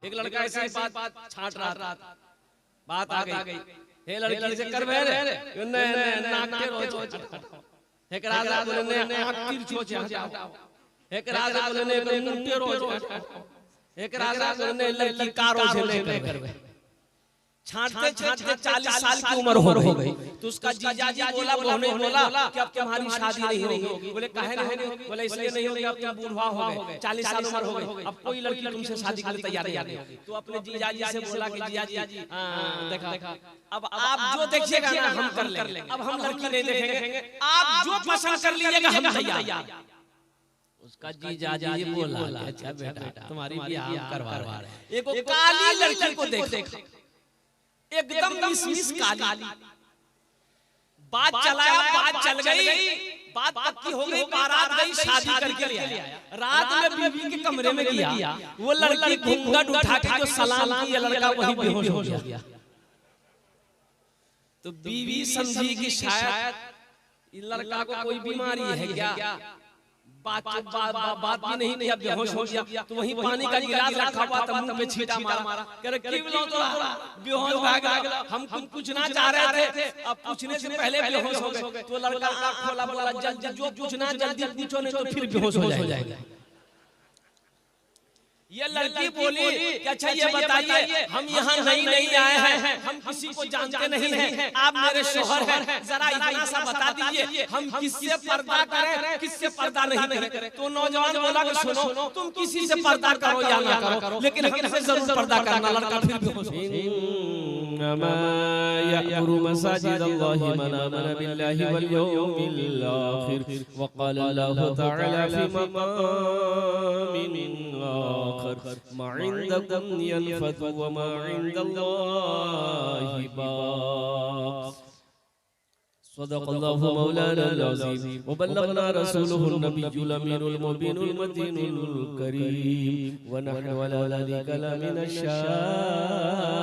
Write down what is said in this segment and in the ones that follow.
एक लड़का ऐसे बात छाट रहा था, बात आ गई, हे लड़की से कर बहन ने नाक के रोज एक राजा बोले ने आंख की छोचे हटाओ, एक राजा बोले ने मुंह के रोज हटाओ, एक राजा बोले ने लड़की का रोज लेकर छाटते छाटते 40 साल की उम्र हो गई। तो उसका जीजाजी बोला बोला कि अब तुम्हारी शादी नहीं होगी। बोले काहे नहीं होगी? बोले इसलिए नहीं होगी अब तुम बूढ़ा हो गए, 40 साल उम्र हो गई, अब कोई लड़की तुमसे शादी के लिए तैयार नहीं होगी। तो अपने जीजाजी से बोला कि जीजाजी देखा अब आप जो देखिएगा ना हम कर लेंगे, अब हम लड़की नहीं देखेंगे, आप जो पसंद कर लीजिएगा हम तैयार। उसका जीजाजी बोला अच्छा बेटा तुम्हारी ब्याह करवा रहे हैं। एक काली लड़की को देखा, एकदम मिस काली, बात चलाया, बात चल गई, बात पक्की हो गई, बारात गई, शादी करके ले आया। रात में बीवी के कमरे में गया, वो लड़की घूंघट उठा के जो सलाम किया लड़का वही बेहोश हो गया। तो बीवी समझी कि शायद लड़का को कोई बीमारी है क्या, बात भी नहीं किया, बेहोश हो गया। तो वहीं पानी का गिलास रखा हुआ था, मुंह पे छींटा मारा, कह रहे क्यों बोलो तो बेहोश हो गया, हम पूछना चाह रहे थे, अब पूछने से पहले बेहोश हो गए। तो लड़का आंख खोला, बोला जल्दी जो पूछना जल्दी पूछो नहीं तो फिर बेहोश हो जाएगा। ये लड़की बोली कि अच्छा ये बताइए हम यहाँ नहीं आए हैं, हम किसी को जानते नहीं हैं, आप मेरे शोहर हैं, जरा इतना सा बता दीजिए हम किससे पर्दा करें किससे पर्दा नहीं करें। तो नौजवान बोला कि सुनो तुम किसी से पर्दा करो या ना करो, लेकिन हमसे जरूर पर्दा करना। लड़का फिर बेहोश यअमुरु मसाजिदल्लाहि मन आमन बिल्लाहि वल यौमिल आखिर व क़ाला अल्लाहु तआला फी मक़ामिन आखिर मा इंदकुम यनफदु व मा इंदल्लाहि बाक़। सदक़ल्लाहु मौलाना अज़ीम व बल्लगना रसूलुहुन नबियुल अमीनुल मुबीनुल मतीनुल करीम व नहनु अला ज़ालिका लमिनश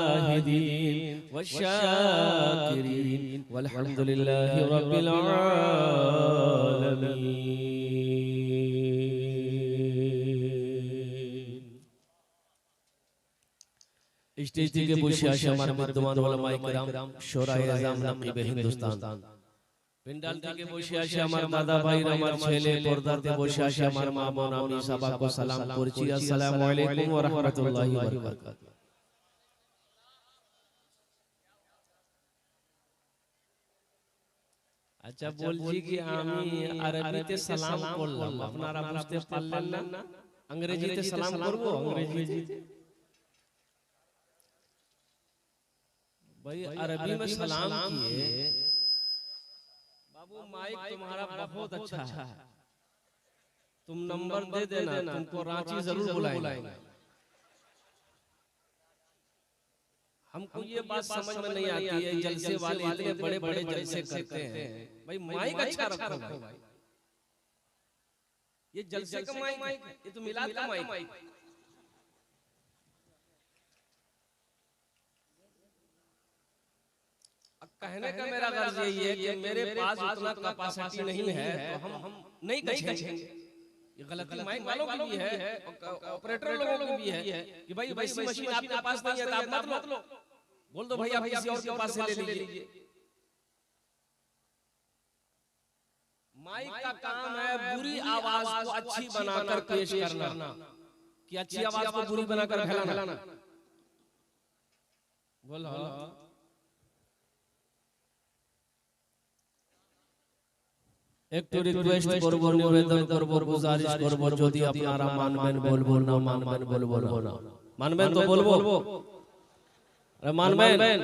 शाहिदीन वश्शाकिरीन वल्हम्दुलिल्लाहि रब्बिल आलमीन। स्टेज के बुशिया हमारे विद्वान उलमाए किराम शोराए आज़म नक़ीब हिंदुस्तान, पिंडाल के बोशिया हमारे दादा भाई हमारे छेले परदाते बोशिया हमारे मां नामी साहब को सलाम करची। अस्सलामु अलैकुम व रहमतुल्लाहि व बरकातहू। अच्छा बोल जी कि आमी अरबी ते सलाम করলাম, আপনারা বুঝতে পারলেন না, अंग्रेजीতে सलाम করব। अंग्रेजी भाई अरबी में सलाम किए। बाबू माइक तुम्हारा बहुत अच्छा है, तुम नंबर दे देना, तुमको रांची जरूर बुलाएंगे। हमको ये बात समझ में नहीं आती है, जलसे वाले इतने बड़े बड़े जलसे करते हैं, भाई माइक अच्छा रखो भाई। ये जलसे का माइक, ये तो मिलाद का माइक। कहने का मेरा गर्ज यही है कि मेरे पास उतना कैपेसिटी नहीं है तो हम नहीं कहेंगे। ये गलती माइक वालों की भी है, ऑपरेटर लोगों की भी है कि भाई वैसी मशीन आपके पास नहीं है तो आप मत लो, बोल दो भैया किसी और के पास से ले लीजिए। माइक का काम है बुरी आवाज को अच्छी बनाकर पेश करना, कि अच्छी आवाज को बुरी बनाकर फैलाना। बोलो एक तो रिक्वेस्ट करबो, निवेदन करबो, गुजारिश करबो, যদি আপনারা মানবেন বলবো, না মানবেন বলবো না। मानবেন तो बोलबो, अरे मानবেন।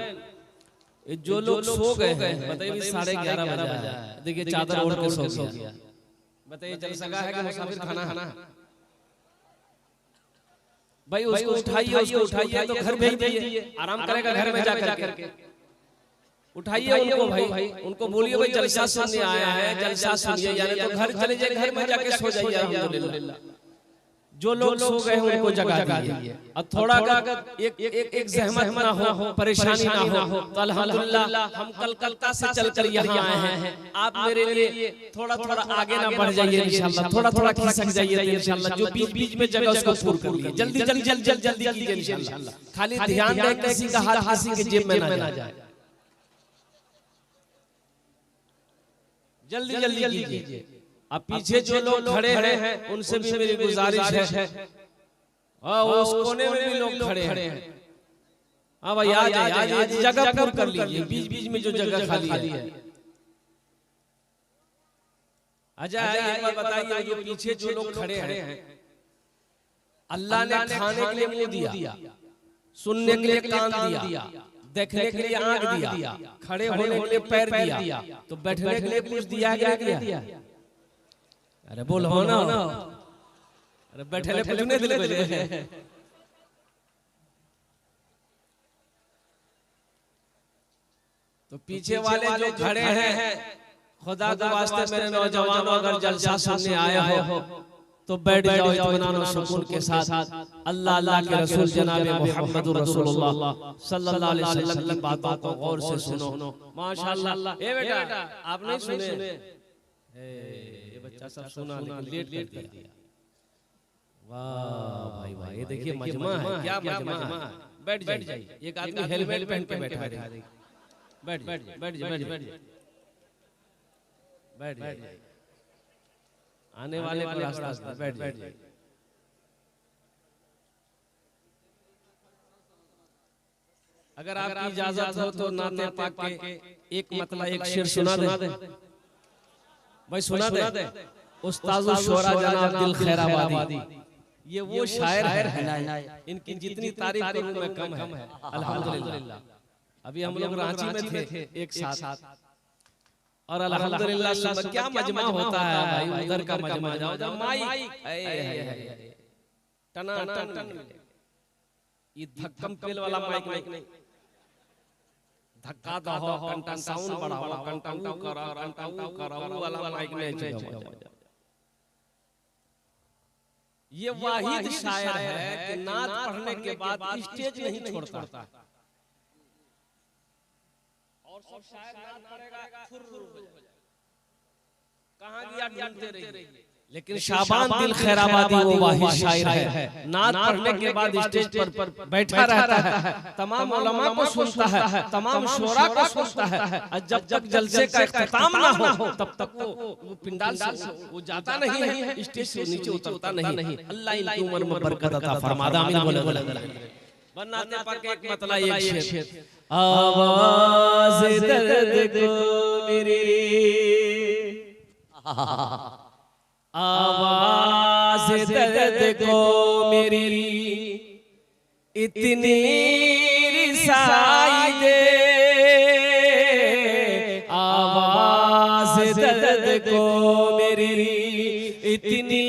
ये जो लोग सो गए हैं बताइए 11:30 बजा है, देखिए चादर ओढ़ के सो गया, बताइए जलसगा है कि मुसाफिर खाना है? भाई उसको उठाइए तो घर भेज दीजिए, आराम करेगा घर में जाकर के। उठाइए उनको भाई, उनको बोलिए भाई जलसा सुनने आया है, जलसा सुनिए, यानी तो घर चले जाइए, घर में जाके सो जाइए अल्हम्दुलिल्लाह। जो लोग सो गए हैं उनको जगा दीजिए। और थोड़ा अगर एक जहमत ना हो, परेशानी ना हो, तो अल्हम्दुलिल्लाह हम कलकत्ता से चलकर यहाँ आए हैं। आप मेरे लिए थोड़ा थोड़ा आगे ना बढ़ जाइए इंशाल्लाह, थोड़ा थोड़ा खिसक जाइए इंशाल्लाह। जो बीच बीच में जगह उसको पूर्ण कर लीजिए, जल्दी जल्दी जल्दी कीजिए इंशाल्लाह। खाली ध्यान दें किसी का हाथ किसी के जेब में ना जाए, जल्दी जल्दी कीजिए। अब पीछे जो लोग खड़े हैं उनसे भी मेरी गुजारिश है, और उस कोने में भी लोग खड़े हैं। हाँ भाई आ जाइए, जगह पूर्ण कर लीजिए, बीच बीच में जो जगह खाली है। अच्छा एक बात बताइए, जो पीछे जो लोग खड़े हैं, अल्लाह ने खाने के लिए मुंह दिया, सुनने के लिए कान दिया, देखने के लिए आंख दिया, खड़े होने के लिए पैर दिया, तो बैठने के लिए कुछ दिया है क्या दिया? अरे बोलो ना, अरे बैठे ले कुछ नहीं दिले। तो पीछे वाले जो खड़े हैं, खुदा के वास्ते मेरे नौजवानों, अगर जलसा सुनने आए हो तो बैठ जाओ इत्मीनान और सुकून के साथ। अल्लाह अल्लाह के रसूल जनाब मुहम्मदुर रसूलुल्लाह सल्लल्लाहु अलैहि वसल्लम की बातों को गौर से सुनो। माशाअल्लाह। ए बेटा आप नहीं सुने? ये बच्चा सब सुना लेकिन लेट कर दिया। वाह भाई वाह, ये देखिए मजमा है, क्या मजमा है। बैठ जाइए, एक आदमी हेलमेट पहन के बैठा है। बैठ जाइए। आने वाले को रास्ता बैठ जाइए। अगर आपकी इजाजत हो तो नाते पाक के एक मतलब एक शेर सुना दे भाई, सुना दे। उस्ताजुल शोरा जनाब दिल खैराबादी, ये वो शायर है, इनकी जितनी तारीफ करूं मैं कम है अल्हम्दुलिल्लाह। अभी हम लोग रांची में थे एक साथ, और अल्हम्दुलिल्लाह क्या मजमा होता है भाई, उधर का मजमा जाओ माइक टना टन, ये धक्कम पेल वाला माइक नहीं, धक्का दहो कंटा साउंड बढ़ाओ, कंटा ऊ करो वो वाला माइक नहीं। ये वाहिद शायर है कि नात पढ़ने के बाद स्टेज नहीं छोड़ता, और सब शायर नात पढ़ेगा फुर्र हो जाएगा, कहां गया ढूंढते रहिए। लेकिन शाबान दिल खैराबादी वो वाहिद शायर है, नात पढ़ने के बाद स्टेज पर बैठा रहता है, तमाम उलमा को सुनता है, तमाम शोरा को सुनता है, और जब तक जलसे का इख्तिताम ना हो तब तक वो पिंडाल से वो जाता नहीं है, स्टेज से नीचे उतरता नहीं। अल्लाह इनकी उम्र में बरकत अता फरमादा, आमीन बोले। बनाते पाक एक मतलब एक शेर, आवाज़ दर्द को मेरी, आवाज़ दर्द को मेरी इतनी रिसाई दे, आवाज़ दर्द को मेरी इतनी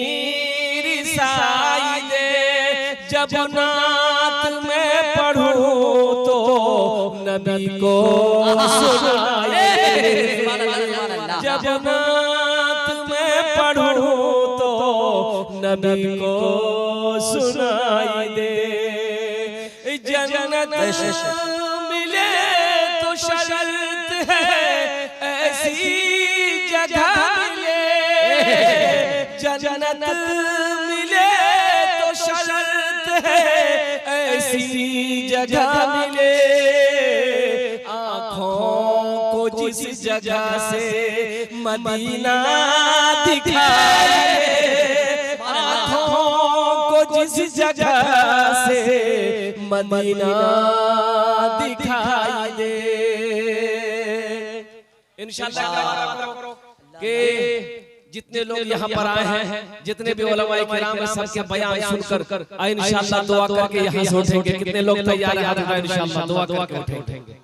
रिसाई दे, जब नात में पढ़ूं तो नबी को सुनाए, जब नात में पढ़ूं तो नबी को सुनाई दे। जन्नत मिले तो शर्त है ऐसी जगह मिले, जन्नत मिले तो शर्त है ऐसी जगह मिले, आँखों को जिस जगह से मदीना दिखाए, आँखों को जिस जगह से मदीना दिखाई दे। इंशाअल्लाह के जितने लोग यहाँ पर आए हैं, जितने भी उलमाए किराम हैं, सबके बयान सुनकर इंशाअल्लाह दुआ करके यहाँ से उठेंगे। कितने लोग तैयार हैं इंशाअल्लाह दुआ करके उठेंगे।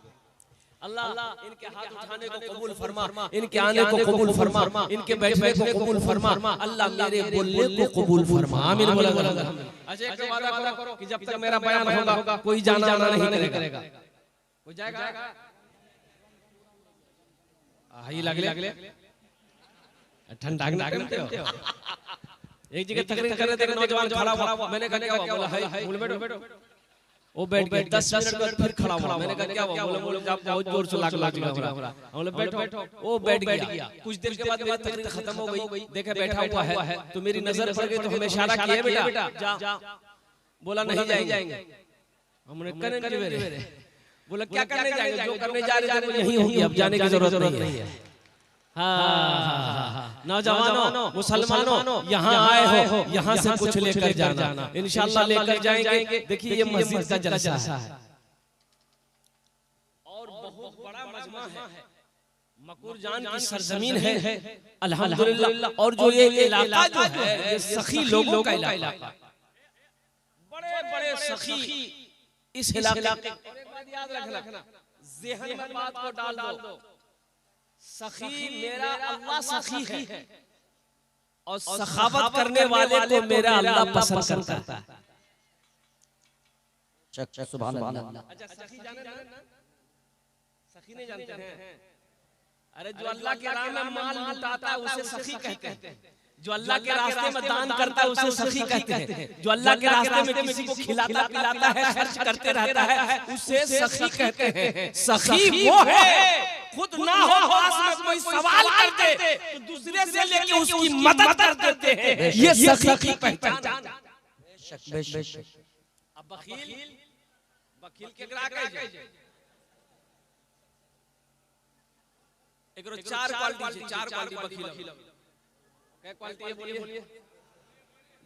अल्लाह इनके हाथ उठाने को कबूल फरमा, इनके आने को कबूल फरमा, इनके बैठने को कबूल फरमा, अल्लाह मेरे बोलने को कबूल फरमा, आमीन बोला। अच्छा एक वादा करो कि जब तक मेरा बयान होगा कोई जाना आना नहीं करेगा, कोई जाएगा? हां ये लगले ठंडा करते हो एक जगह तकरीर कर रहे थे, नौजवान खड़ा हुआ, मैंने कहा क्या हुआ? बोला है बोले बैठो। वो बैठ गया, 10 मिनट बाद फिर खड़ा हुआ, मैंने कहा क्या हुआ? बोले बहुत जोर से लाग रहा। बोले बैठो। वो बैठ गया। कुछ देर के बाद मेरी तकरीर खत्म हो गई, देखा बैठा हुआ है तो मेरी नजर पड़ गई, तो हमें इशारा किया बेटा जा। बोला नहीं जाएंगे। हमने करेंगे मेरे। बोला क्या करने जाएंगे? जो करने जा रहे थे यही होंगे, अब जाने की जरूरत नहीं है। हाँ, नौजवानों, मुसलमानों, यहाँ आए हो, यहाँ से कुछ लेकर जाना, इंशाल्लाह लेकर जाएंगे। देखिए ये मस्जिद का जलसा है और बहुत बड़ा मजमा है, मकूर जान की सरजमीन है अल्हम्दुलिल्लाह। और जो ये इलाका जो है ये सखी लोगों का इलाका, बड़े सखी इस इलाके। और एक बात याद रखना, ज़हन में बात को डाल दो, सखी मेरा अल्लाह सखी है और सखावत करने वाले को मेरा अल्लाह पसंद करता है। चक सुभान अल्लाह। अच्छा सखी जाने ना? सखी नहीं जानते हैं? अरे जो अल्लाह के राह में माल लुटाता है उसे सखी कहते हैं। जो अल्लाह के रास्ते में दान करता है उसे सखी कहते हैं। जो अल्लाह के रास्ते में किसी को खिलाता पिलाता है, खर्च करते रहता है, उसे सखी कहते हैं। सखी वो है खुद ना हो पास में कोई सवाल करते तो दूसरे से लेके उसकी मदद कर देते हैं, ये सखी की पहचान। अब बखील के ग्राहक है एक चार क्वालिटी बखील। क्या क्वालिटी है बोलिए?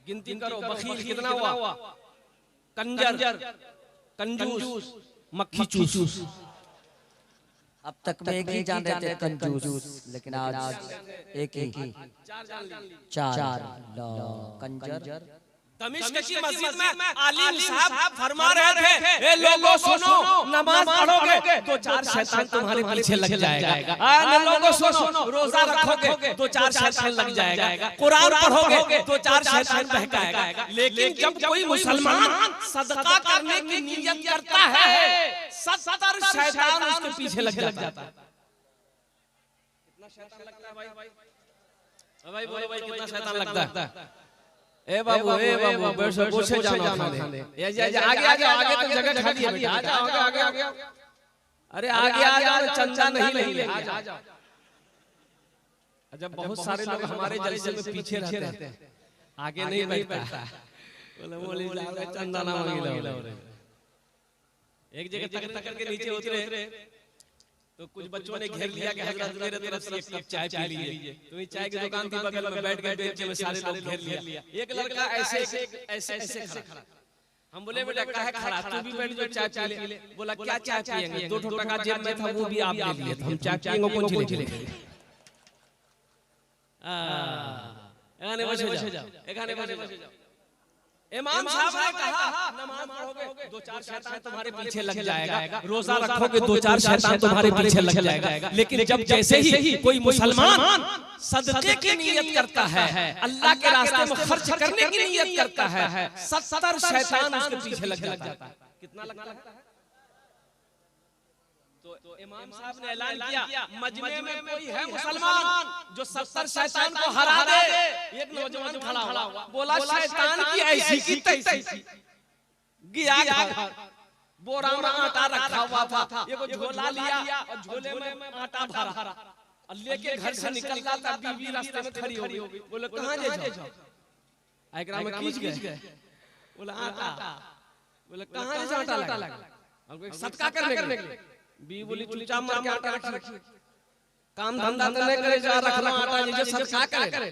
गिनती करो। बखील कितना हुआ? कंजर, कंजूस, मक्खी चूस। अब तक में एक ही जान रहे थे कंजूस, लेकिन आज एक ही चार कंजर। दमिश्क की मस्जिद में आलिम साहब फरमा रहे थे, ए लोगों सुनो, नमाज पढ़ोगे तो 4 शैतान तुम्हारे पीछे लग जाएगा। लोगों सुनो, रोजा रखोगे तो 4 शैतान लग जाएगा। कुरान पढ़ोगे तो 4 शैतान बहकाएगा। लेकिन जब कोई मुसलमान सदका करने की नियत करता है 70 शैतान उसके पीछे लग जाता है। कितना शैतान लगता है भाई? बोलो भाई कितना शैतान लगता है? ए बाबू पूछे जाना खाने। आगे तो जगह खाली है बेटा, आगे। अरे आगे आ जाओ, चंदा नहीं लेंगे, आ जाओ। जब बहुत सारे लोग हमारे जलसे में पीछे रहते हैं, आगे नहीं बैठता। बोले चंदा ना मांगे। एक जगह तक के नीचे उतरे तो कुछ बच्चों ने घेर लिया कि हजरत मेरे तरफ से एक कप चाय पी लीजिए। तो चाय की दुकान थी बगल में, बैठ गए बेंच में, सारे लोग घेर लिया। एक लड़का ऐसे खड़ा। हम बोले बेटा काहे खड़ा, तू भी बैठ जो चाय पी ले। बोला क्या चाय पिएंगे? 2 टका जेब में था, वो भी आप ले लिए। हम चाय पिएंगे कौन सी लेंगे? एखाने बसे जाओ। इमाम साहब ने कहा नमाज पढ़ोगे 2-4 शैतान तुम्हारे पीछे लग जाएगा, रोजा रखोगे 2-4 शैतान तुम्हारे पीछे लग जाएगा। लेकिन जब जैसे ही कोई मुसलमान सदके की नियत करता है, अल्लाह के रास्ते में खर्च करने की नियत करता है, 70 शैतान उसके पीछे लग जाता है। कितना लगता है? तो इमाम साहब ने ऐलान किया, मजमे में कोई है मुसलमान जो 70 शैतान को हरा दे। एक नौजवान खड़ा हुआ, बोला शैतान की ऐसी की तैसी। गया घर, बोरा में आटा रखा हुआ था, एगो झोला लिया और झोले में आटा भरा और लेके घर से निकल रहा था। बीवी रास्ते में खड़ी हो गई। बोले कहां जाओ? एकरा में खींच गए। बोला आटा। बोले कहां से आटा लगा? हमको सदका करने के लिए। बी बोली चुपचाप मार के आटा रखिए, काम धंधा तो नहीं करे, जा रखना आटा जो सदका करे।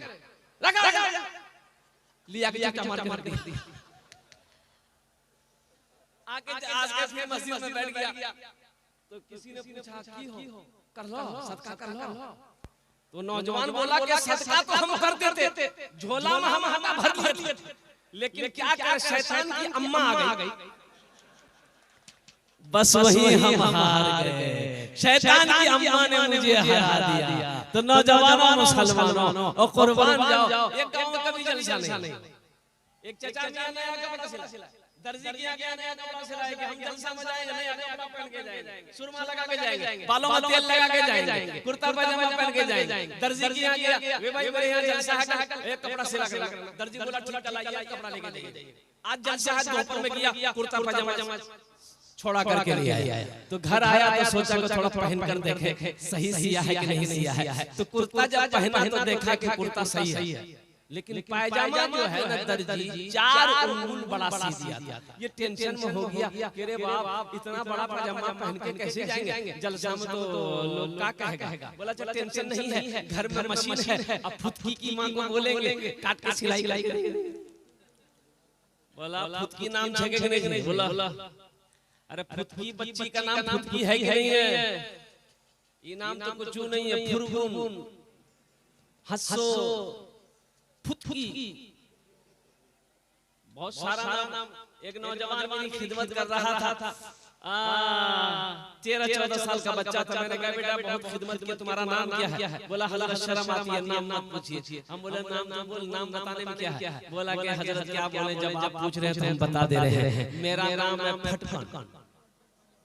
रखा लिया के चुपचाप मार के दी। आगे में मस्जिद में बैठ गया तो किसी ने पूछा की हो? कर लो सदका कर लो। तो नौजवान बोला कि सदका तो हम कर देते, झोला में हम आटा भर लेते, लेकिन क्या क्या शैतान की अम्मा आ गई, बस वही हम हार गए। शैतान की अम्मा ने मुझे हरा दिया। तो नौजवानों मुसलमानों और कुर्बान जाओ। एक गांव में कभी जलसा नहीं। एक चचा ने आया दर्जी किया गया नया कपड़ा सिलाएंगे, हम जलसा में जाएंगे, नया कपड़ा पहन के जाएंगे, सुरमा लगा के जाएंगे, बालों में तेल लगा के जाएंगे, कुर्ता पजामा पहन के जाएंगे। दर्जी किया गया वे भाई मेरे यहाँ जलसा है, एक कपड़ा सिला के लाना। दर्जी बोला ठीक है लाइए, कपड़ा लेके जाइए। आज जलसा है, दोपहर में गया कुर्ता पजामा छोड़ा करके ले आया, तो घर आया तो सोचा कि थोड़ा पहन कर देखे सही सिया है कि नहीं सिया है। तो कुर्ता जब पहना तो देखा कि कुर्ता सही है, लेकिन पायजामा जो है ना दर्जी 4 अंगुल बड़ा सी दिया था। ये टेंशन में हो गया कि रे बाप इतना बड़ा पायजामा पहन के कैसे जाएंगे जलसा में, तो लोग क्या कहेगा। बोला चल टेंशन नहीं है, घर में मशीन है, अब फुदकी की मां को बोलेंगे काट के सिलाई करेंगे। बोला फुदकी नाम जगह कि नहीं? बोला अरे फुदकी बच्ची का नाम फुदकी है कि नहीं है? ये नाम तो कुछ नहीं है, फुरगुन, हंसो, फुदकी, बहुत सारा नाम। एक नौजवान मेरी खिदमत कर रहा था, 13-14 साल का बच्चा था। मैंने कहा बेटा बहुत खिदमत की, तुम्हारा नाम क्या है? बोला हज़रत शर्म आती है, नाम मत पूछिए। हम बोले नाम तो बोल, नाम बताने में क्या है? बोला कि हजरत क्या बोले, जब आप पूछ रहे हैं तो हम बता दे रहे हैं, मेरा नाम है फटफन।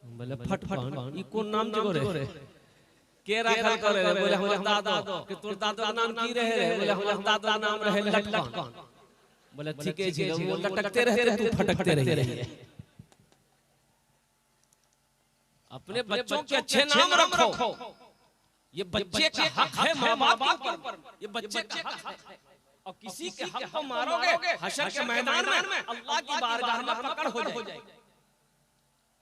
बोले फटफन ये कौन नाम जो रे के राखल करे रे? बोले हमर दादा के तोर दादा का नाम की रहे रे? बोले हमर दादा नाम रहे लटकन। बोले ठीक है जी, वो लटकते रहते तू फटकते रहिए। अपने बच्चों के अच्छे नाम रखो, ये बच्चे का हक है मां बाप के ऊपर, ये बच्चे का हक है। और किसी के हक को मारोगे हशर के मैदान में अल्लाह की बारगाह में पकड़ हो जाएगी।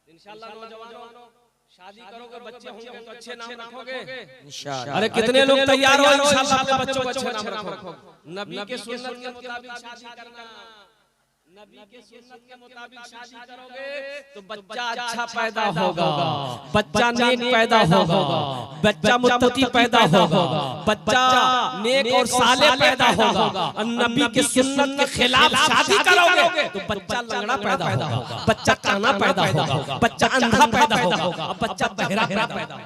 इंशाअल्लाह नौजवानों शादी करोगे, बच्चे होंगे तो अच्छे नाम रखोगे इंशाअल्लाह। अरे कितने लोग तैयार हो इंशाअल्लाह अपने बच्चों को अच्छे नाम रखोगे। नबी के सुन्नत के मुताबिक शादी करना, नबी के सुन्नत के मुताबिक शादी करोगे तो बच्चा अच्छा पैदा होगा, बच्चा नेक पैदा होगा, बच्चा मुत्तकी पैदा होगा, बच्चा नेक और साले पैदा होगा। और नबी के सुन्नत के खिलाफ शादी करोगे तो बच्चा लंगड़ा पैदा होगा, बच्चा काना पैदा होगा, बच्चा अंधा पैदा होगा, और बच्चा बहरा पैदा होगा।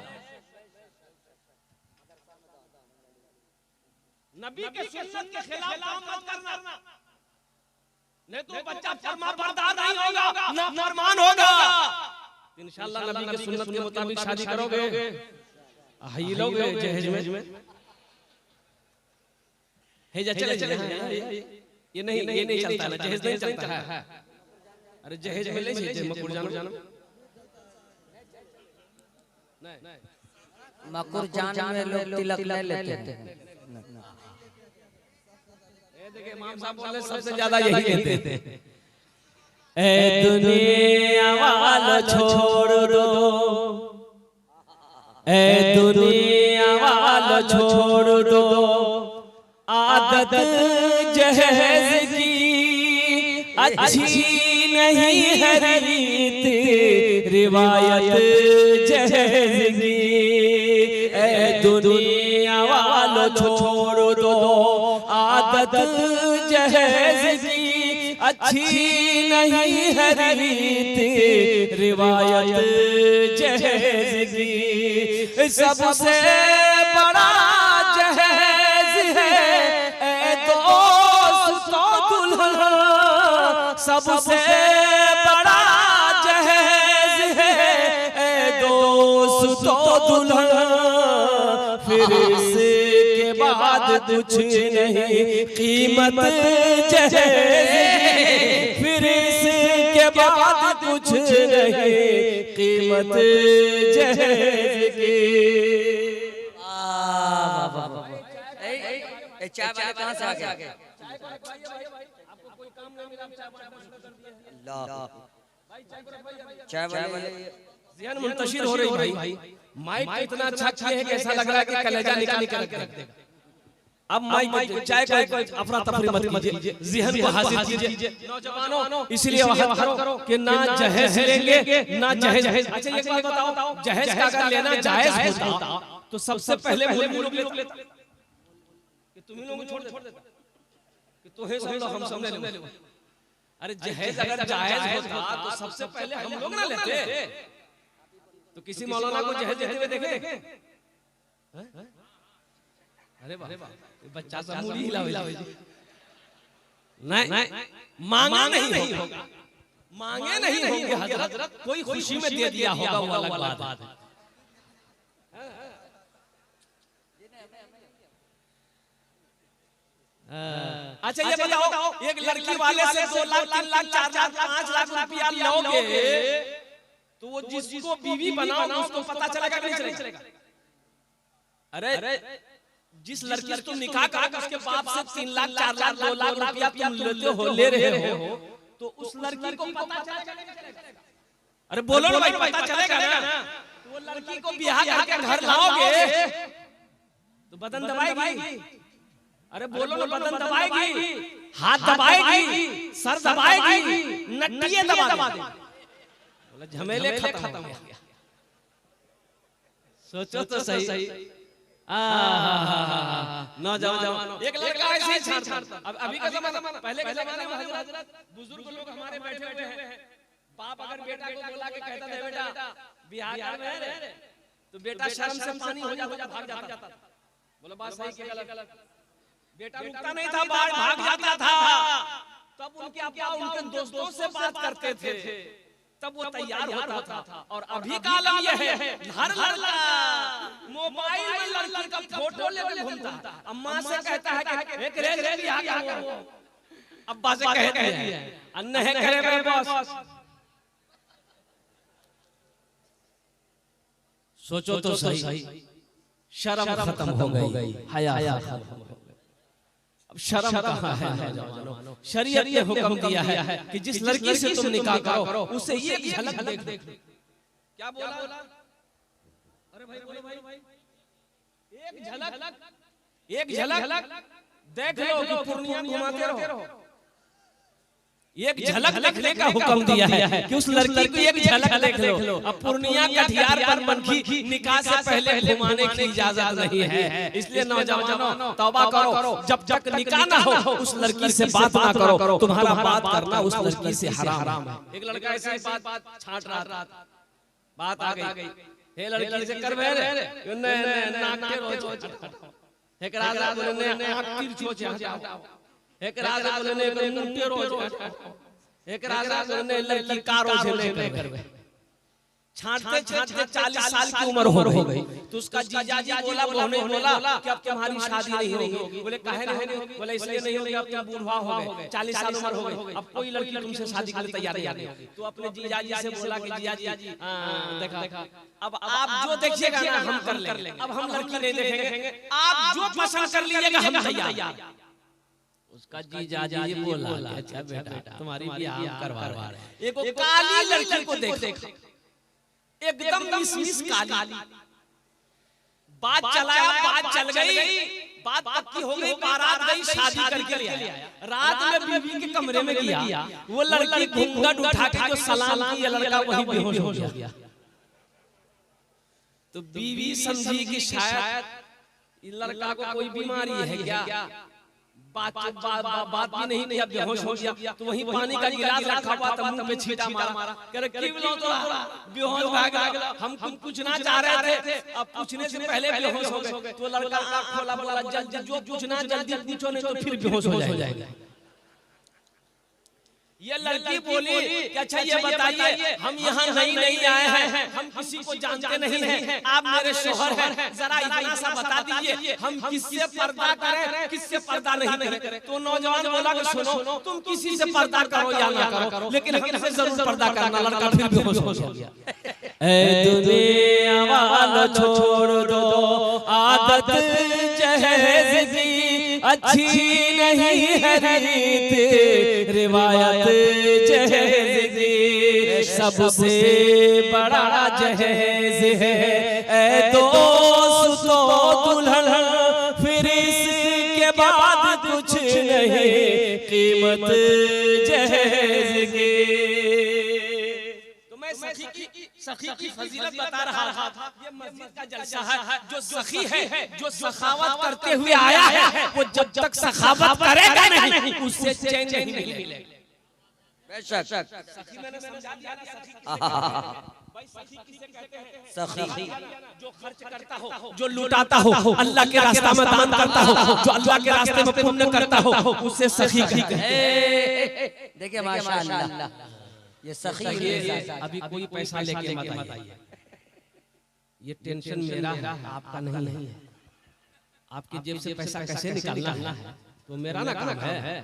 नबी के सुन्नत के खिलाफ काम मत करना, नहीं तो बच्चा फरमाबरदार नहीं होगा, नाफरमान होगा। इंशाअल्लाह नबी के सुन्नत के मुताबिक शादी करोगे। ये लोग जहेज में हेजा चले ये नहीं चलता ना, जहेज नहीं चलता है। अरे जहेज में ले जे मकुर जानो मकुर जान में लोग तिलक ले लेते हैं। देखिए इमाम साहब बोले सबसे ज्यादा यही कहते हैं, ए दुनिया वालों छोड़ दो, ए दुनिया वालों छोड़ दो, आदत जहेज की अच्छी नहीं है रीत, रिवायत जहेज की। ए दुनिया वालों छोड़ दो, आदत जहेज की अच्छी नहीं है रीत, रिवायत जहेज की। सबसे बड़ा जहेज है ए दोस्तों दुल्हन, सबसे बड़ा जहेज है ए दोस्तों दुल्हन। फिर इसके बाद कुछ नहीं कीमत जहेज, फिर इसके बाद कुछ नहीं कीमत जहेज की। चाय वाले कहाँ से आ गए? चाय वाले ज़हन मुंतशिर हो रही भाई, माइक इतना अच्छा किया है कि ऐसा लग रहा है कि कलेजा निकाल के रख देगा। अब माइक चाय को अफरा तफरी मत कीजिए, ज़हन को हाजिर कीजिए नौजवानों। इसलिए वहां करो कि ना जहेज लेंगे ना जहेज। अच्छा एक बात बताओ, जहेज का अगर लेना जायज होता तो सबसे पहले मौलवी लोग लेता कि तुम ही लोग छोड़ देता कि तुम्हें सब लोग हम सब ले लो। अरे जहेज अगर जायज होता तो सबसे पहले हम लोग ना लेते। तो किसी मौलाना को जहेज देते हुए देखे? अरे वाह, बच्चा सा मुड़ी हिलावे जी। नहीं मांगा नहीं होगा, मांगे नहीं होंगे हजरत, कोई खुशी में दे दिया होगा, वो अलग बात है। अच्छा ये बताओ, एक लड़की वाले से 2 लाख 3 लाख 4 लाख 5 लाख रुपया लोगे तो वो जिसको बीवी बनाओ उसको पता चलेगा कि नहीं चलेगा? अरे जिस लड़की से तुम निकाह करोगे उसके बाप से 3 लाख 4 लाख 2 लाख रुपया तुम ले रहे हो तो उस लड़की को पता चलेगा? अरे बोलो ना भाई, पता चलेगा ना? तो वो लड़की को ब्याह करके घर लाओगे तो बदन दबाएगी। अरे बोलो ना, बदन दबाएगी, हाथ दबाएगी, सर दबाएगी, नट्टियां दबा देगी। बोला झमेले खत्म हो गया। सोचो तो सही। नौजवानों, एक लड़का ऐसे ही छाड़ता। अब अभी का जमाना, पहले के जमाने में हजरत बुजुर्ग लोग हमारे बैठे हुए हैं, बाप अगर बेटा को बुला के कहता था बेटा बिहार में तो बेटा शर्म से पानी हो जाता, भाग जाता। बोला बात सही कि गलत? बेटा रुकता नहीं था, भाग जाता था। तब उनके अपा उनके दोस्तों से बात करते थे, तब वो तैयार होता था। और अभी का आलम ये है, हर लड़का मोबाइल में लड़की का फोटो लेके घूमता है। अम्मा से कहता है कि एक रे बियाह करो, अब्बा से कहती है अन्ने है करे मेरे बॉस। सोचो तो सही, शर्म खत्म हो गई, हया खत्म हो गई। अब शर्म कहाँ है नौजवानों? शरीयत ने हुक्म दिया है कि जिस लड़की से तुम निकाह करो उसे एक झलक देख। क्या बोला? अरे भाई बोलो भाई, एक झलक देख लो कि पूर्णिया घुमाते रहो। एक झलक देखने का हुक्म दिया है कि उस लड़की को एक झलक देख लो। अब पूर्णिया कटिहार पर मनकी निकाह से पहले घुमाने की इजाजत नहीं है। इसलिए नौजवानों तौबा करो, जब तक निकाह ना हो उस लड़की से बात ना करो। तुम्हारा बात करना उस लड़की से हराम है। एक लड़का ऐसे बात छाट रहा था, बात आ गई, हे लड़की से कर बहन ने नाक के रोज एक राजा ने आंख तीर छोचे, एक राजा ने मुंटे रोज, एक राजा ने लड़की का रोज लेकर छांटते छांटते 40 साल की उम्र हो गई। तो उसका जीजाजी बोला कि अब तुम्हारी शादी नहीं होगी। बोले काहे नहीं होगी? बोले इसलिए नहीं होगी अब तुम बूढ़ा हो गए, 40 साल उम्र हो गई, अब कोई लड़की तुमसे शादी के लिए तैयार नहीं होगी। तो अपने जीजाजी से बोला कि जीजाजी देखा अब आप जो देखिएगा ना हम कर लेंगे, अब हम लड़की नहीं देखेंगे, आप जो पसंद कर लीजिएगा हम तैयार। उसका जीजाजी बोला अच्छा बेटा तुम्हारी ब्याह करवा रहे हैं। एक काली लड़की को देख, एकदम मिसमिस काली, बात चलाया, बात चल गई, बात पक्की हो गई, बारात गई, शादी करके ले आया। रात में बीवी के कमरे में गया, वो लड़की घूंघट उठा के जो सलाम किया, लड़का वही बेहोश हो गया। तो बीवी समझी कि शायद लड़का को कोई बीमारी है क्या, बात भी नहीं किया, बेहोश हो गया। तो वहीं पानी का गिलास रखा हुआ था, मुंह पे छींटा मारा, कह रहे क्यों बोलो तो बेहोश हो गया, हम कुछ पूछना चाह रहे थे, अब पूछने से पहले बेहोश हो गए। तो लड़का आंख खोला, बोला जल्दी जो पूछना जल्दी पूछो, नहीं तो फिर बेहोश हो जाएगा। ये लड़की बोली कि अच्छा ये बताइए हम यहाँ नहीं आए हैं, हम किसी को जानते नहीं हैं, आप मेरे शोहर हैं, जरा इतना सा बता दीजिए हम किससे पर्दा करें, किससे पर्दा नहीं करें। तो नौजवान बोला कि सुनो तुम किसी से पर्दा करो या ना करो, लेकिन हमसे जरूर पर्दा करना। लड़का फिर बेहोश हो गया। ऐ दुनिया वालों छोड़ दो आदत जहेज की, अच्छी नहीं है रीत रिवायत जहेज की, सबसे बड़ा जहेज है ऐ दोस्त तो दुल्हन, फिर इसके बाद कुछ नहीं कीमत जहेज की। तो मैं सखी की फजीलत बता रहा था। ये मस्जिद का जलसा है, जो सखी है, जो सखावत करते हुए आया है, वो जब तक सखावत करेगा नहीं उससे चैन नहीं मिलेगा। बेशक सखी मैंने समझा दिया ना, भाई सखी किसे कहते हैं? सखी जो खर्च करता हो, जो लुटाता हो, अल्लाह के रास्ते में दान करता हो, जो अल्लाह के रास्ते में पुण्य करता हो, उससे सखी कहते हैं। देखिए माशाअल्लाह ये सखी ये अभी कोई पैसा लेके मत आइए, ये टेंशन मेरा है, आपका नहीं है। आपकी जेब से पैसा कैसे निकालना है तो मेरा ना काम है,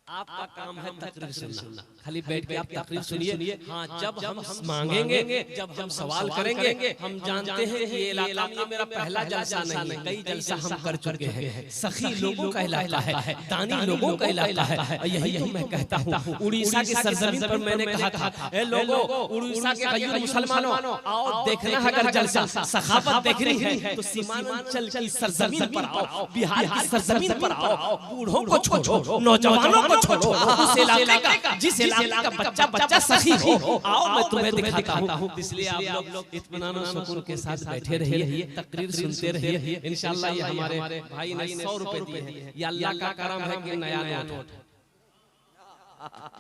आपका काम है तकरीर सुनना। खाली बैठ के आप तकरीर सुनिए। हाँ, जब हम मांगेंगे, जब हम सवाल करेंगे, हम जानते हैं कि ये इलाका में मेरा पहला जलसा नहीं है, कई जलसा हम कर चुके हैं। सखी लोगों का इलाका है, दानी लोगों का इलाका है। यही तो मैं कहता हूँ, उड़ीसा की सरजमीन पर मैंने कहा था, ए लोगों, उड़ीसा के गैर मुसलमानों, आओ देखना है अगर जलसा सखावत देखनी है तो सीमांचल की सरजमीन पर आओ, बिहार की सरजमीन पर आओ। बूढ़ों को छोड़ो, नौजवानों को छोड़ो, उस इलाके का, जिस इलाके का बच्चा सखी हो, आओ मैं तुम्हें दिखाता हूँ। इसलिए आप लोग इत्मीनान और सुकून के साथ बैठे रहिए, तकरीर सुनते रहिए। इंशाअल्लाह ये हमारे भाई ने 100 रुपए दिए हैं, ये अल्लाह का करम है कि नया नोट है।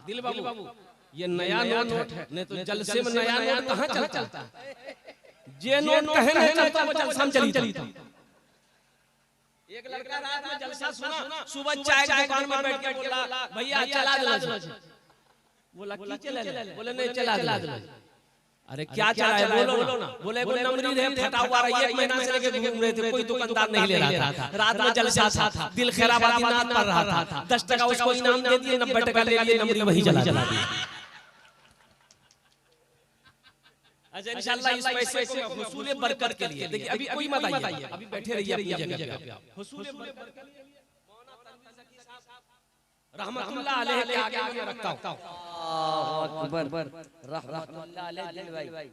दिल बाबू, ये नया नोट है, नहीं तो जलसे में नया नोट कहाँ चलता है? जे नोट कहे नहीं चलता वो जलसा में चली था। एक लड़का रात में जलसा सुना, सुबह चाय की दुकान में बैठ के बोला, भैया चला दो। बोला की चला ले? बोले नहीं चला दो। अरे क्या चला है बोलो ना। बोले वो नमरी रे फटा हुआ रहा, 1 महीना से लेके घूम रहे थे, कोई दुकानदार नहीं ले रहा था। रात में जलसा था, दिल खैराबादी नाद पड़ रहा था, 10 टका उसको इनाम दे दिए, 90 टका ले लिए, नमरी वही चला दिया। अच्छा इंशाअल्लाह इस पैसे को हुसूल बरकत के लिए, देखिए अभी कोई मत आइए, अभी बैठे रहिए अपनी जगह पे। हुसूल बरकत के लिए मौलाना तनवीर साहब रहमतुल्लाह अलैह के आगे मैं रखता हूं। अल्लाहु अकबर, रहमतुल्लाह अलैह भाई,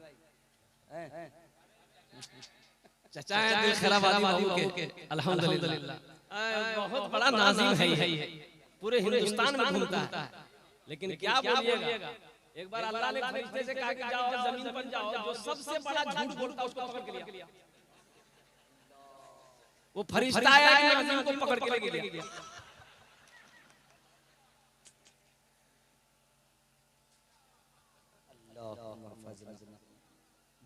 चाचा है दिल खैराबादी बाबू के, अल्हम्दुलिल्लाह बहुत बड़ा नाज़िम है ये, पूरे हिंदुस्तान में घूमता है। लेकिन क्या बोलिएगा, एक बार अल्लाह ने फरिश्ते से कहा कि जाओ जमीन पर जाओ, जो सबसे बड़ा झूठ बोलता उसको पकड़ के लिया। वो फरिश्ता आया कि नाज़िम को पकड़ के ले गया।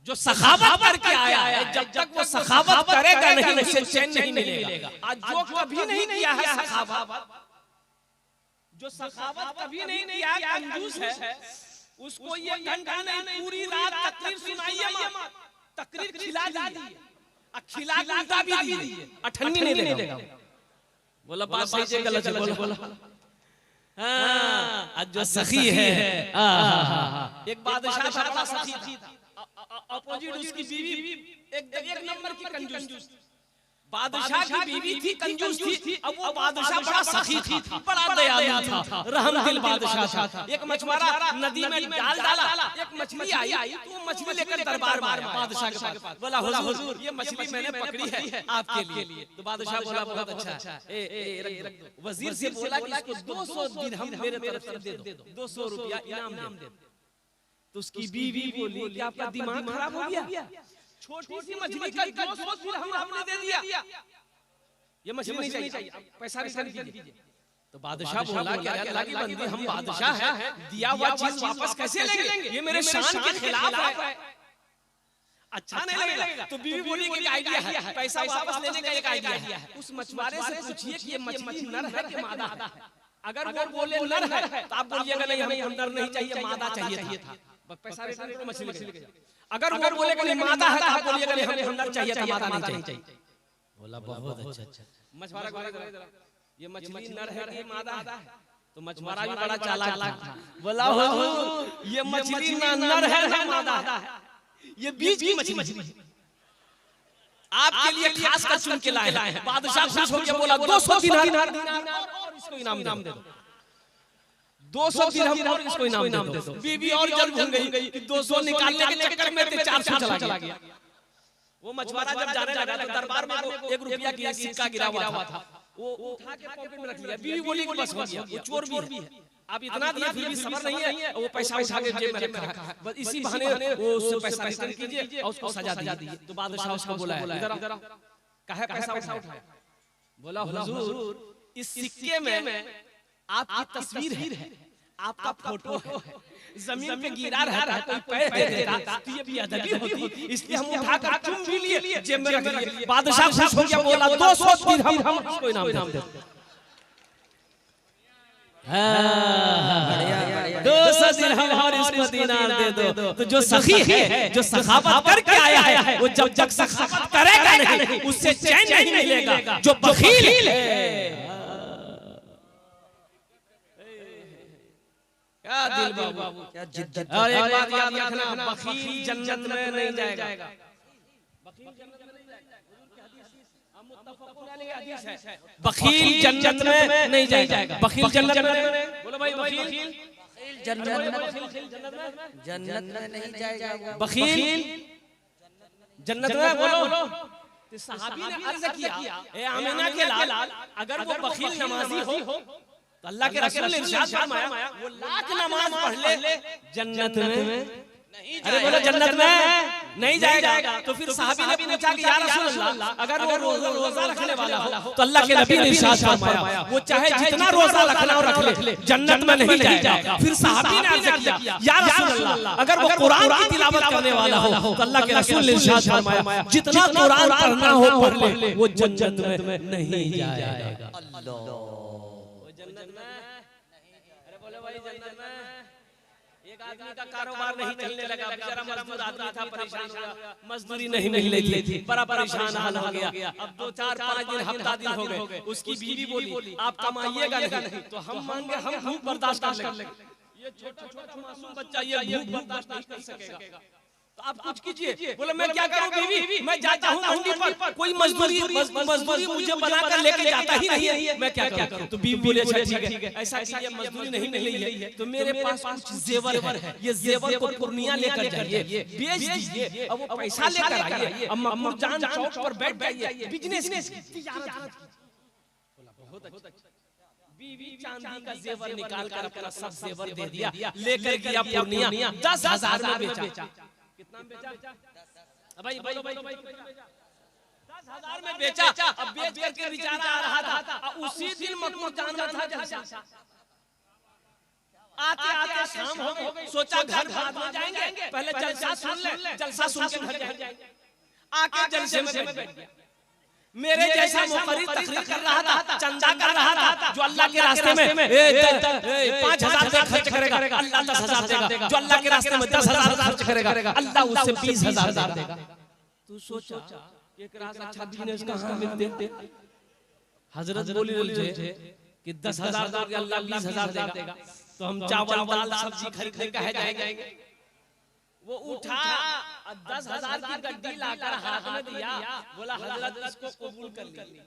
जो सखावत करके आया है, जब तक वो सखावत करेगा नहीं उसे चैन नहीं मिलेगा। आज जो कभी नहीं किया है सखावत, जो सखावत कभी नहीं किया है, कंजूस है, उसको ये घंटा नहीं पूरी रात तकरीर सुनाइए मत, तकरीर खिला दीजिए, खिला उल्टा भी दीजिए, अठन्नी नहीं देगा। बोला बात सही से गलत है, बोला हाँ, आज जो सखी है, एक बादशाह था, बड़ा सखी था, अपोजिट उसकी बीवी एक नंबर की कंजूस। बादशाह की बीवी थी, कंजूस थी, अब वो बादशाह बड़ा सखी था, बड़ा दयालु था, रहमदिल बादशाह था। एक मछुआरा नदी में जाल डाला, एक मछली आई, तो मछली लेकर दरबार में बादशाह के पास, बोला हुजूर ये मछली मैंने पकड़ी है आपके लिए। तो बादशाह बोला बहुत अच्छा, ए रख दो। वजीर से बोला कि इसको 200 दिरहम मेरे तरफ से दे दो, 200 रुपया इनाम दे दो। तो उसकी बीवी बोली कि आपका दिमाग खराब हो गया, छोटी सी मछली का 200 दिरहम हमने दे दिया, ये मछली नहीं चाहिए, पैसा रिटर्न कीजिए। तो बादशाह बोला कि अल्लाह की बंदी, हम बादशाह हैं, दिया हुआ चीज वापस कैसे लेंगे, ये मेरे शान के खिलाफ है, अच्छा नहीं लगेगा। तो बीवी बोली कि आइडिया है, पैसा वापस लेने का एक आइडिया है। उस मछुआरे से पूछिए कि ये मछली नर है कि मादा है। अगर वो बोले नर है तो आप बोलिएगा नहीं हमें नर नहीं चाहिए, मादा चाहिए था, पैसा रिटर्न करो, मछली लेके जाओ। अगर वो बोलेगा नहीं मादा है तो आप बोलिएगा नहीं हमें नर चाहिए था, मादा नहीं चाहिए। बोला बहुत अच्छा। मछुआरा बोला ये मछली नर है कि मादा है? तो मछुआरा भी बड़ा चालाक था, बोला हुजूर ये मछली ना नर है ना मादा है, ये बीच की मछली है, आपके लिए खास कर चुन के लाए हैं। बादशाह खुश हो गया, बोला 200 दिनार और इसको इनाम दे दो, 200 दिरहम और इसको इनाम दे दो। बीवी और जल भूल गई कि 200 निकालने के चक्कर में 400 चला गया। वो मछुआरा जब जाने लगा तो दरबार में वो 1 रुपया की सिक्का गिरा हुआ था, वो उठा के पॉकेट में रख लिया। बीवी बोली कि बस हो गया, वो चोर भी है, आप इतना दिया फिर भी सबर नहीं है, वो पैसा उठा के जेब में रखा है, बस इसी बहाने वो उससे पैसा रिटर्न कीजिए और उसको सजा दीजिए। तो बादशाह उसको बोला इधर कहे पैसा उठाया, बोला हुजूर इस सिक्के में आपकी तस्वीर है, आपका फोटो है, जमीन पे गिरा रहता है, कोई पैर दे देता तो ये बेअदबी होती, इसलिए हम उठाकर चुम भी लिए, जेब में रख लिए। बादशाह खुश हो गया, बोला 200 दिरहम इसको इनाम दे दो। बढ़िया 200 दिरहम और इसको दिनार दे दो। तो जो सखी है, जो सखावत करके आया है, वो जब तक सखावत करेगा नहीं उससे चैन नहीं मिलेगा। जो बखील है, क्या दिल बाबू, क्या जिद्दत। और एक बात याद रखना, बखील जन्नत में नहीं जाएगा। बखील जन्नत में नहीं जाएगा। बखील जन्नत में, बोलो भाई बखील जन्नत में नहीं जाएगा। बखील जन्नत में, बोलो। तो सहाबी ने अर्ज किया, ए आमिना के लाल, अगर वो बखील नमाजी हो तो अल्लाह के रसूल ने इरशाद फरमाया, वो लाख नमाज पढ़ ले जन्नत में, अरे बोलो जन्नत में नहीं जाएगा। तो फिर सहाबी ने पूछा कि या रसूल अल्लाह, अगर वो रोजा रखने वाला हो तो अल्लाह के नबी ने इरशाद फरमाया, वो चाहे जितना रोजा रखना हो रख ले, जन्नत में नहीं जाएगा। फिर सहाबी ने अर्ज किया, या रसूल अल्लाह, अगर वो कुरान की तिलावत करने वाला हो तो अल्लाह के रसूल ने इरशाद फरमाया, जितना कुरान पढ़ना हो पढ़ ले, वो जन्नत में नहीं जाएगा। अल्लाह, एक आदमी का कारोबार नहीं चलने लगा, बेचारा मजदूर आदमी था, परेशान हो गया, मजदूरी नहीं मिल रही थी, बड़ा परेशान हाल हो गया। अब 2-4-5 दिन हफ्ता दिन हो गए, उसकी बीवी बोली, आप कमाइएगा नहीं तो हम मांगे, हम भूख बर्दाश्त कर लेंगे। ये छोटा मासूम बच्चा ये भूख बर्दाश्त नहीं कर सकेगा, तो आप कुछ कीजिए। बोले मैं क्या करूं बीवी, मैं जाता हूं मंडी पर, कोई मजदूरी मुझे बनाकर लेके जाता ही नहीं है, मैं क्या करूं। तो बीवी बोले अच्छा ठीक है, ऐसा कीजिए, मजदूरी नहीं मिल रही है तो मेरे पास कुछ जेवर है, ये जेवर को पूर्णिया लेकर जाइए, बेच दीजिए, अब वो पैसा लेकर आइए, अब मकबूल जान चौक पर बैठ जाइए, बिजनेस बहुत अच्छा। बीवी चांदी का जेवर निकाल कर अपना सब जेवर दे दिया, लेकर गया पूर्णिया, 10,000 में बेचा। कितना बेचा? भाई 10,000 में बेचा। अब बेच करके बेचारा आ रहा था, उसी दिन मकबूल जान में था जलसा। आते आते शाम हो गई, सोचा घर में जाएंगे, पहले जलसा सुन ले, जलसा सुन के घर जाएंगे। आके जलसे में बैठ गया। मेरे जैसा मुकर्री तकरीर कर रहा था, चंदा कर रहा था, जो अल्लाह के रास्ते में 5,000 खर्च करेगा अल्लाह 10,000 देगा, जो अल्लाह के रास्ते में 10,000 खर्च करेगा अल्लाह उससे 20,000 देगा। तू सोचा एक रात अच्छा बिजनेस कहां मिलते। हजरत बोली कि 10,000 दोगे अल्लाह 20,000 देगा, तो हम चावल दाल सब्जी खरीदने कहे जाएंगे। वो उठा 10,000 की गड्डी लाकर हाथ में दिया, बोला हजरत इसको कबूल कर लीजिए।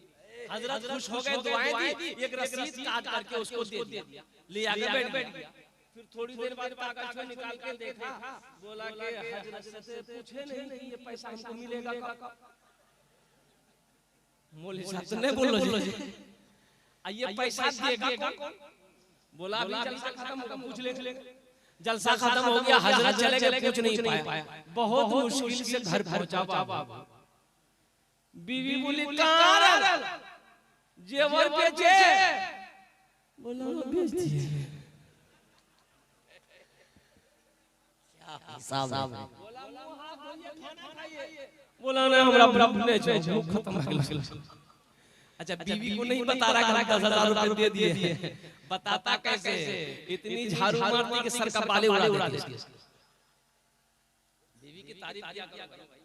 हजरत खुश हो गए, दुआएं दी, एक रसीद काट करके उसको दे दिया, ले आके बैठ गया। फिर थोड़ी देर बाद कागज में निकाल के देखा, बोला कि हजरत से पूछे नहीं ये पैसा हमको मिलेगा कब? मौलवी साहब तो नहीं बोलो जी, ये पैसा देगा कौन? बोला अभी जलसा खत्म होगा, पूछ लेंगे। जलसा खत्म हो गया, हजरत चले गए, कुछ नहीं पाया, बहुत मुश्किल से घर पहुंचा बाबा। बीवी बोली कहां जेवर बेचे? बोला बेच दिए। बोला ना हमरा अपने खत्म हो गया। अच्छा बीवी को नहीं बता रहा कि 10,000 रुपए दे दिए, बताता कैसे? इतनी झाड़ू मारती कि सर का बाले उड़ा देती। बीवी की तारीफ किया करो भाई।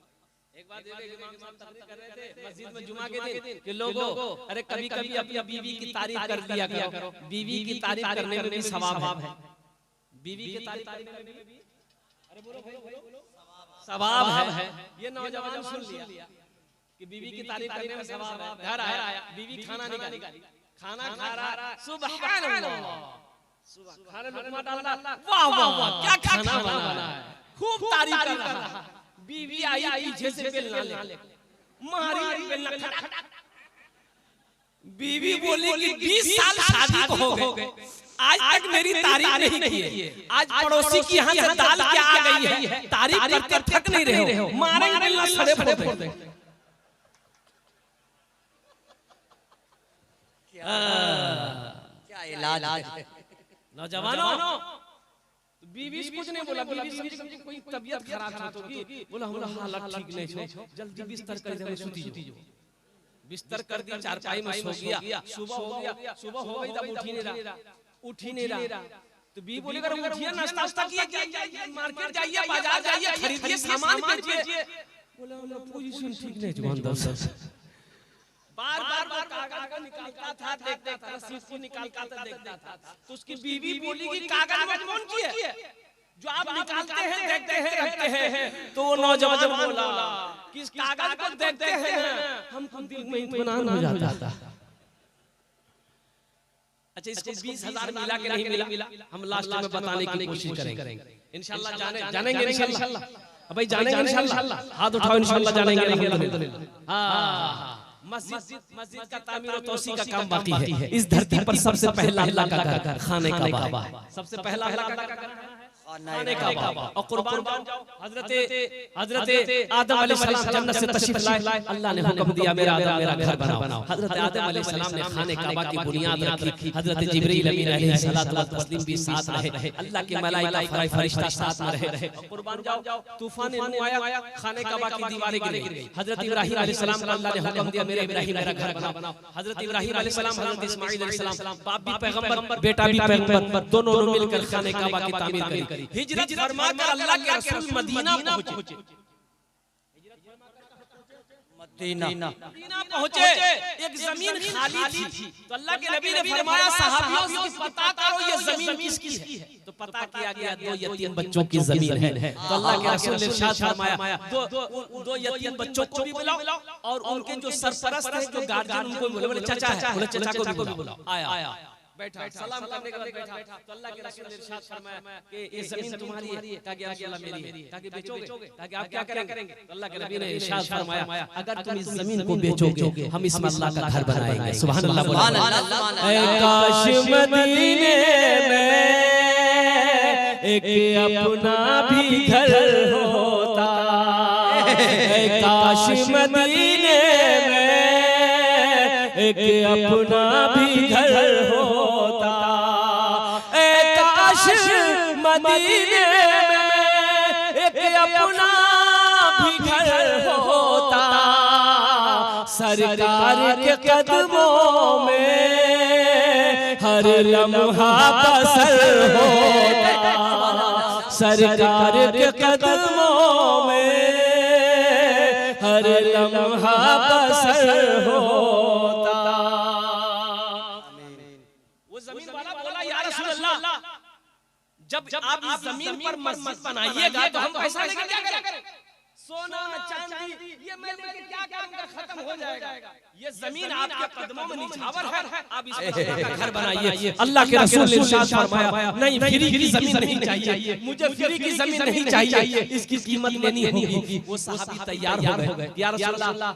एक बार इमाम साहब तकरीर कर रहे थे मस्जिद में जुमा के दिन कि लोगों अरे कभी कभी अपनी बीवी की तारीफ कर दिया करो, बीवी की तारीफ करने में भी सवाब है। बीवी की तारीफ करने में भी अरे बोलो सवाब है। ये नौजवान सुन लिया कि बीवी की तारीफ करने में सवाब है। घर आया, बीवी खाना निकाली, खाना खा रहा, सुभान अल्लाह, खाने में लुकमा डाल रहा, वाह वाह वाह क्या खाना बना है, खूब तारीफ कर रहा। बीवी आई पीछे से बेलना ले मारी, बेलना खड़ा। बीवी बोली कि 20 साल शादी को हो गए, आज तक मेरी तारीफ नहीं की। आज पड़ोसी की यहाँ से दाल क्या आ गई है, तारीफ करते थक नहीं रहे हो, मारेंगे बेलना सड़े फोड़ देंगे। क्या इलाज है नौजवानों? बीवी से कुछ नहीं बोला, बीवी समझी कोई तबीयत खराब होगी, बोला हमारा हालत ठीक नहीं छो, जल्दी बिस्तर कर दे, सुती जो। बिस्तर कर दी, चारपाई में सो गया। सुबह हो गई तब उठ ही नहीं रहा। तो बी बोलेगा उठिए नाश्ता वास्ता कीजिए, मार्केट जाइए, बाजार जाइए, खरीदिए, सामान बेचिए। बोला पोजीशन ठीक नहीं जुबानदार साहब। बार बार कागज को निकालता था, देखता था, रसीद को निकालता था, देखता था। तो उसकी बीवी बोली कि कागज में कौन किए जो आप निकालते हैं, देखते हैं, रखते हैं। तो वो नौजवान बोला कि इस कागज को देखते हैं हमको दिल में इत्मीनान हो जाता था। अच्छा, इसको 20,000 मिला कि नहीं मिला, हम लास्ट में बताने की कोशिश करेंगे इंशाल्लाह। जानेंगे इंशाल्लाह, भाई जानेंगे इंशाल्लाह। हाथ उठाओ इंशाल्लाह, जानेंगे अल्हम्दुलिल्लाह। हाँ, मस्जिद का तामीर और तौसी का काम बाकी है। इस धरती पर सबसे पहला अल्लाह का घर खाने काबा है। सबसे पहला अल्लाह का घर खाने काबा। और कुर्बान जाओ, हजरत आदम अलैहिस्सलाम जन्नत से तशरीफ लाए, अल्लाह ने हुक्म दिया मेरा घर बनाओ। हजरत आदम अलैहिस्सलाम ने खाने काबा की बुनियाद रखी। हजरत जिब्रील अमीन अलैहिस्सलातु वस्सलाम भी साथ रहे, अल्लाह के मलाइका फरिश्ता साथ में रहे। कुर्बान जाओ, तूफान आया, खाने काबा की दीवारें गिर गई। हजरत इब्राहिम अलैहिस्सलाम को अल्लाह ने हुक्म दिया मेरे इब्राहिम मेरा घर बनाओ। हजरत इब्राहिम अलैहिस्सलाम, हजरत इस्माइल अलैहिस्सलाम, बाप भी पैगंबर, बेटा भी पैगंबर, दोनों मिलकर खाने काबा की तामीर करी। हिजरत फरमाकर अल्लाह के रसूल मदीना पहुंचे। मदीना पहुंचे, एक जमीन खाली थी। तो अल्लाह के नबी ने फरमाया सहाबियों से पता करो ये जमीन किसकी है। तो पता किया गया 2 यतीम बच्चों की जमीन है। तो अल्लाह के रसूल ने इरशाद फरमाया 2 यतीम बच्चों को भी बुलाओ और उनके जो सरपरस्त है, जो गार्जियन, उनको बोले चाचा है, बोले चाचा को भी बुलाओ। आया, बैठा, सलाम करने के बाद बैठा। तो अल्लाह के रसूल ने इरशाद फरमाया कि ये जमीन तुम्हारी है। कहा गया अल्लाह मेरी है। कहा कि बेचोगे? कहा कि आप क्या करेंगे? तो अल्लाह के नबी ने इरशाद फरमाया अगर तुम इस जमीन को बेचोगे हम इसमें अल्लाह का घर बनाएंगे। सुभान अल्लाह, सुभान अल्लाह। ऐ काश मदीने में एक अपना भी घर होता, ऐ काश मदीने में एक अपना भी घर होता, ऐ काश मदीने में एक अपना भी घर होता, सरकार के कदमों में हर लम्हा बसर होता, सरकार के कदमों में हर लम्हा बसर होता। वो जमीन वाला बोला या रसूल अल्लाह, जब आप इस जमीन पर मस्जिद बनाइएगा तो हम पैसा लेके क्या करें? सोना चांदी ये मैं लेके क्या करूंगा? खत्म हो जाएगा। ये जमीन आपके कदमों में निछावर है, आप इस पर अल्लाह का घर बनाइए। अल्लाह के रसूल ने इरशाद फरमाया नहीं, फ्री की जमीन नहीं चाहिए, मुझे फ्री की जमीन नहीं चाहिए, इसकी कीमत लेनी होगी। वो सहाबी तैयार हो गए, या रसूल अल्लाह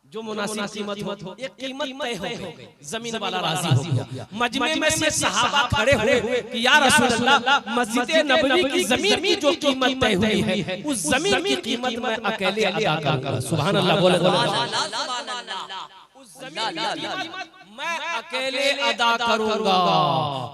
जो मुनासिब कीमत हो, एक कीमत तय हो गई। जमीन वाला राजी हो गया। मजमे में से सहाबा खड़े हुए कि या रसूल अल्लाह, मस्जिद नबवी की जमीन की जो कीमत तय हुई है उस जमीन की कीमत मैं अकेले अदा करूंगा। सुभान अल्लाह, बोले उस जमीन की कीमत मैं अकेले अदा करूंगा।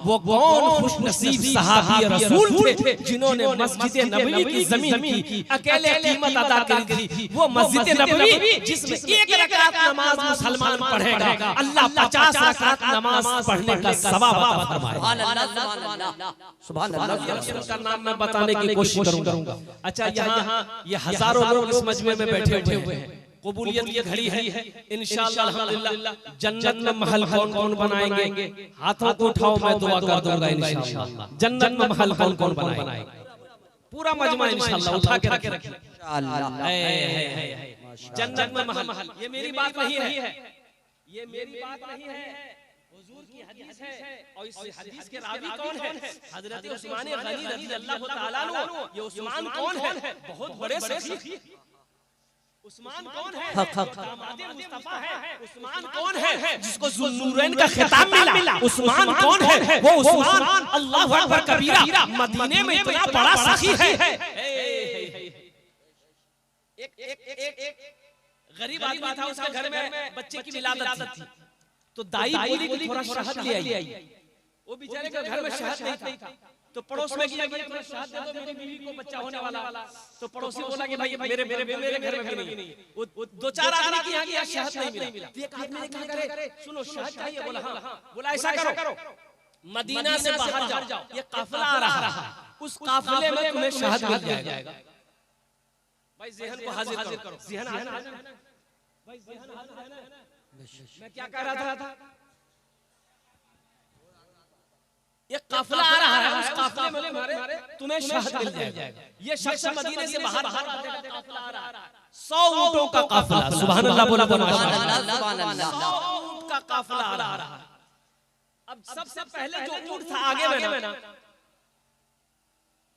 वो कौन खुशनसीब सहाबी रसूल थे जिन्होंने मस्जिद नबवी की जमीन की अकेले कीमत अदा करी थी। वो मस्जिद नबवी जिसमें 1 रकात नमाज मुसलमान पढ़ेगा, अल्लाह 50 रकात नमाज पढ़ने का सवाब फरमाएगा। सुभान अल्लाह। उसका नाम मैं बताने की कोशिश करूंगा। अच्छा, यहाँ ये हजारों लोग इस मजमे में बैठे हुए हैं। कबूलियत की घड़ी है इंशाअल्लाह अल्हम्दुलिल्लाह। जन्नत में महल कौन कौन बनाएंगे? हाथों को उठाओ, मैं दुआ कर दूंगा इंशाअल्लाह। जन्नत में महल कौन कौन बनाएंगे? पूरा मजमा इंशाअल्लाह उठा के रखिए। जन्नत में महल, ये मेरी बात नहीं है, ये मेरी बात नहीं है, हुजूर की हदीस है। और इस हदीस के रावी कौन है? हजरत उस्मान गनी रज़ियल्लाहु ताला अन्हु। ये उस्मान कौन है? बहुत बड़े सखी। उस्मान कौन है? दामाद मुस्तफा है। उस्मान कौन है जिसको ज़ुन्नूरैन का खिताब मिला? उस्मान कौन है? वो उस्मान अल्लाहु अकबर कबीरा, मदीने में इतना बड़ा सखी है। एक गरीब आदमी था, उसके घर में बच्चे की विलादत थी। तो दाई बोली कि थोड़ा शहद ले आई। वो बेचारे के घर में शहद नहीं था। तो पड़ोस में गया कि थोड़ा शहद दे दो, मेरी बीवी को बच्चा होने वाला। तो पड़ोसी बोला कि भाई मेरे घर में भी नहीं। वो 2-4 आदमी के यहाँ गया, शहद नहीं मिला। तो एक आदमी ने कहा करे सुनो शहद चाहिए? बोला हाँ। बोला ऐसा करो, मदीना से बाहर जाओ, ये काफिला आ रहा है, उस काफिले में तुम्हें शहद मिल जाएगा। भाई ज़हन को हाजिर करो, ज़हन हाजिर है ना? भाई ज़हन हाजिर है ना? मैं क्या कह रहा था? ये काफिला आ रहा है, उस काफिले में तुम्हें शहद मिल जाएगा। ये शख्स मदीने से बाहर काफिला आ रहा है, 100 ऊंटों का काफिला, सुभान अल्लाह बोला, 100 ऊंट का काफिला आ रहा है। अब सबसे पहले जो ऊंट था आगे में ना,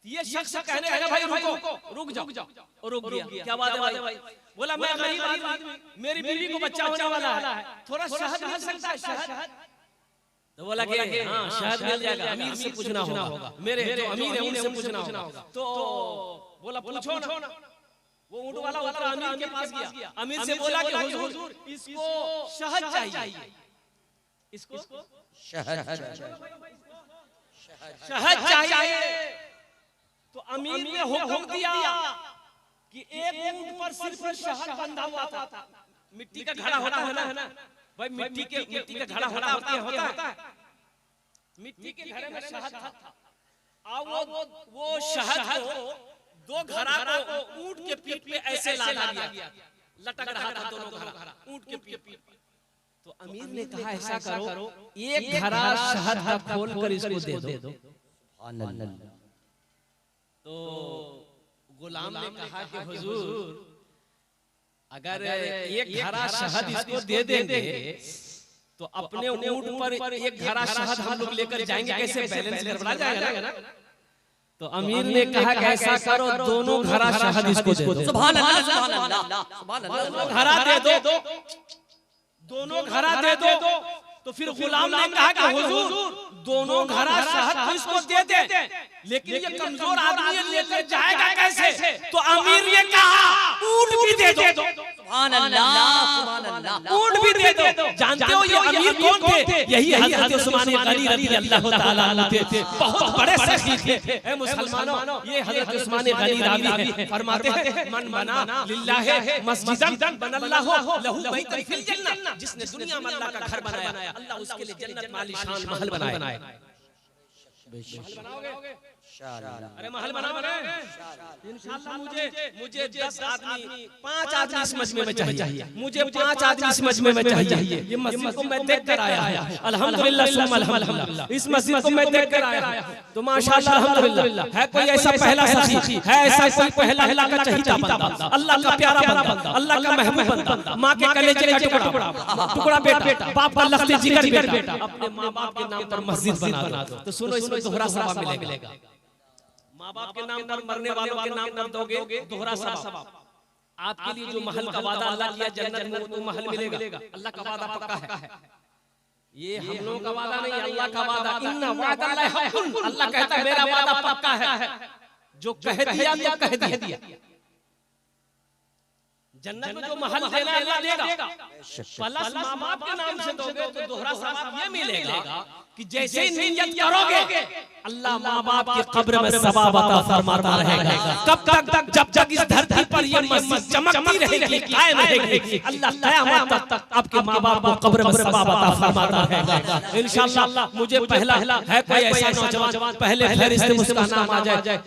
ये शख्स कहने लगा भाई रुक जाओ, रुक गया। क्या बात है भाई? बोला मैं गरीब आदमी, मेरी बीवी को बच्चा होने वाला है, थोड़ा शहद मिल सकता है? शहद तो बोला कि हाँ शहद मिल जाएगा, अमीर से पूछना होगा, मेरे जो अमीर है उनसे पूछना होगा। तो बोला पूछो ना। वो ऊंट वाला उतरा, अमीर के पास गया, अमीर से बोला कि हुजूर इसको शहद चाहिए, इसको शहद चाहिए। तो अमीर ने हुक्म दिया कि एक ऊंट पर सिर्फ शहद बंधा हुआ था। मिट्टी का घड़ा होता है ना भाई, मिट्टी का घड़ा होता है, मिट्टी के घड़े में शहद था। अब वो शहद को 2 घड़ा को ऊंट के पीठ पे ऐसे लादा गया, लटक रहा था दोनों घड़ा ऊंट के पीठ पे। तो अमीर ने कहा ऐसा करो, एक घड़ा शहद का खोल कर इसको दे दो। तो गुलाम ने कहा कि हुजूर अगर एक घड़ा शहद इसको दे देंगे तो अपने ऊंट पर एक घड़ा शहद हम लोग लेकर जाएंगे, कैसे बैलेंस गड़बड़ा जाएगा ना? तो अमीर ने कहा कि ऐसा करो, दोनों घड़ा शहद इसको दे दो। सुभान अल्लाह, सुभान अल्लाह, सुभान अल्लाह। घड़ा दे दो, दोनों घड़ा दे दो। तो फिर गुलाम ने कहा कि हुजूर दोनों घड़ा शहद इसको दे दे, लेकिन ये कमजोर आदमी लेकर जाएगा कैसे? तो अमीर ने कहा ऊंट भी दे दो। सुभान अल्लाह, सुभान अल्लाह, ऊंट भी दे दो। जानते हो ये अमीर कौन थे? यही हजरत उस्मान गनी रज़ी अल्लाह ताला अन्हु थे, बहुत बड़े सखी थे। ए मुसलमानों, ये हजरत उस्मान गनी रावी फरमाते हैं मन बना लिल्लाहि मस्जिदन बनल्लाहु लहु बैतन फिल जन्नह, जिसने दुनिया में अल्लाह का घर बनाया, अल्लाह उसके लिए जन्नत में आलीशान महल बनाएगा। अरे महल बनाओगे इंशाअल्लाह। मुझे 10 आदमी 5 आदमी इस मजमे में चाहिए, मुझे 5 आदमी इस मजमे में चाहिए। ये मस्जिद को मैं देख कर आया हूं, अल्हम्दुलिल्लाह सुम्मा अल्हम्दुलिल्लाह, इस मस्जिद को मैं देख कर आया हूं। तो माशाअल्लाह अल्हम्दुलिल्लाह, है कोई ऐसा पहला सखी, है ऐसा कोई पहला अल्लाह का चहीता बंदा, अल्लाह का प्यारा बंदा, अल्लाह का महबूब बंदा, मां के कलेजे का टुकड़ा बेटा, बाप का लख्त जिगर बेटा, अपने मां बाप के नाम पर मस्जिद बना दो। तो सुनो, इसमें दोहरा सवाब मिलेगा। माँ बाप के नाम पर, मरने वालों के नाम पर दोगे दोहरा सवाब। आपके लिए जो महल का वादा अल्लाह किया जन्नत में, वो महल मिलेगा। अल्लाह का वादा पक्का है, ये हम लोगों का वादा नहीं, अल्लाह का वादा। इन्ना वादा हक़्क़ुन, अल्लाह कहता है मेरा वादा पक्का है, जो कह दिया तो कह दिया। जन्नत में जो महल देना अल्लाह देगा, प्लस माँ बाप के नाम से दोगे तो दोहरा सवाब ये मिलेगा कि जैसे ही नियत करोगे अल्लाह माँ बाप की कब्र में सवाब अता फरमाता रहेगा। कब तक? जब तक इस धरती पर ये मस्जिद चमकती रहेगी, कायम रहेगी, अल्लाह क़यामत तक आपके माँ बाप को कब्र में सवाब अता फरमाता रहेगा इंशाअल्लाह। मुझे पहला है कोई ऐसा नौजवान, पहले फहरिस्त में उसका नाम आ जाए,